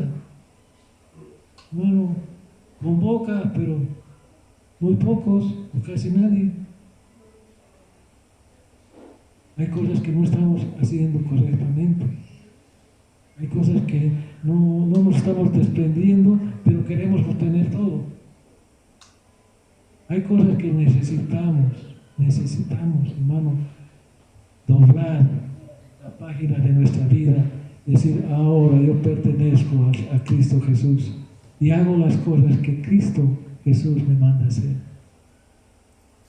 Hermano, convoca, pero muy pocos, o casi nadie. Hay cosas que no estamos haciendo correctamente. Hay cosas que no nos estamos desprendiendo, pero queremos obtener todo. Hay cosas que necesitamos, hermano, doblar la página de nuestra vida, decir, ahora yo pertenezco a Cristo Jesús y hago las cosas que Cristo Jesús me manda hacer.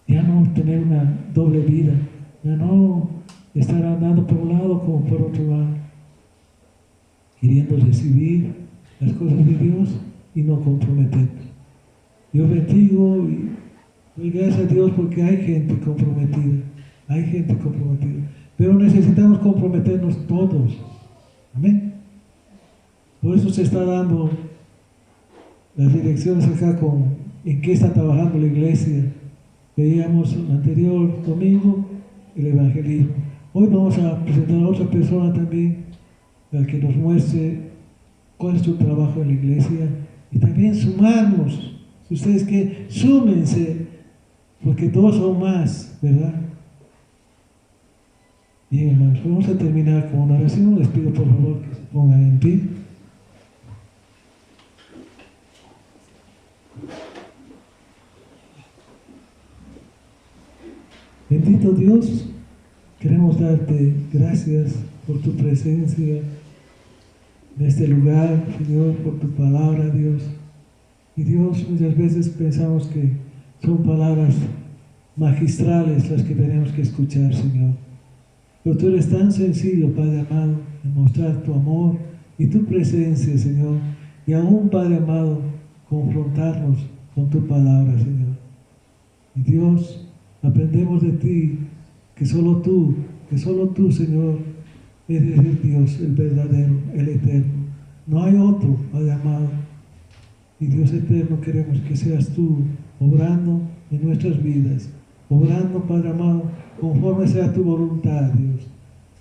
Ya no tener una doble vida, ya no estar andando por un lado como por otro lado, queriendo recibir las cosas de Dios y no comprometernos. Yo bendigo y doy gracias a Dios porque hay gente comprometida, pero necesitamos comprometernos todos. Amén. Por eso se está dando las direcciones acá en qué está trabajando la iglesia. Veíamos el anterior domingo el evangelismo. Hoy vamos a presentar a otra persona también para que nos muestre cuál es su trabajo en la iglesia y también sumarnos. Si ustedes que súmense, porque dos o más, ¿verdad? Bien, hermanos, vamos a terminar con una oración. Les pido por favor que se pongan en pie. Bendito Dios, queremos darte gracias por tu presencia en este lugar, Señor, por tu palabra, Dios. Y Dios, muchas veces pensamos que son palabras magistrales las que tenemos que escuchar, Señor. Pero tú eres tan sencillo, Padre amado, en mostrar tu amor y tu presencia, Señor. Y aún, Padre amado, confrontarnos con tu palabra, Señor. Y Dios, aprendemos de ti que solo tú, Señor, eres el Dios, el verdadero, el eterno. No hay otro, Padre amado. Y Dios eterno, queremos que seas tú obrando en nuestras vidas, obrando, Padre amado, conforme sea tu voluntad, Dios.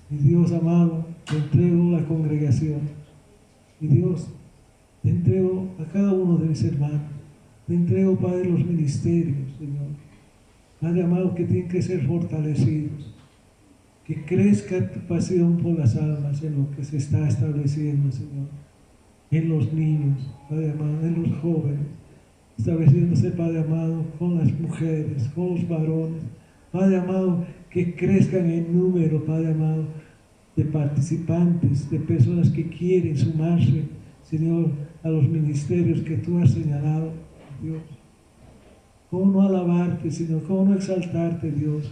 Y Dios amado, te entrego la congregación. Y Dios, te entrego a cada uno de mis hermanos. Te entrego, Padre, los ministerios, Señor. Padre amado, que tienen que ser fortalecidos. Que crezca tu pasión por las almas en lo que se está estableciendo, Señor. En los niños, Padre amado, en los jóvenes. Estableciéndose, Padre amado, con las mujeres, con los varones. Padre amado, que crezcan en número, Padre amado, de participantes, de personas que quieren sumarse, Señor, a los ministerios que tú has señalado, Dios. ¿Cómo no alabarte, Señor? ¿Cómo no exaltarte, Dios?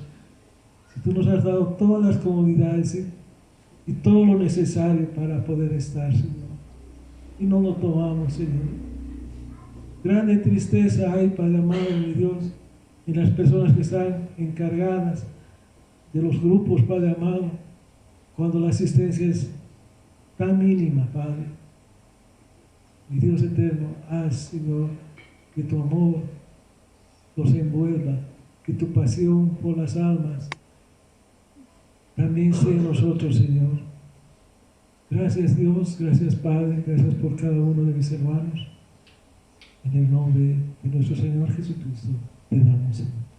Si tú nos has dado todas las comodidades y todo lo necesario para poder estar, Señor. Y no lo tomamos, Señor. Grande tristeza hay, Padre amado, mi Dios, en las personas que están encargadas de los grupos, Padre amado, cuando la asistencia es tan mínima, Padre. Mi Dios eterno, haz, Señor, que tu amor los envuelva, que tu pasión por las almas también sea en nosotros, Señor. Gracias, Dios, gracias, Padre, gracias por cada uno de mis hermanos. En el nombre de nuestro Señor Jesucristo, te damos, Señor.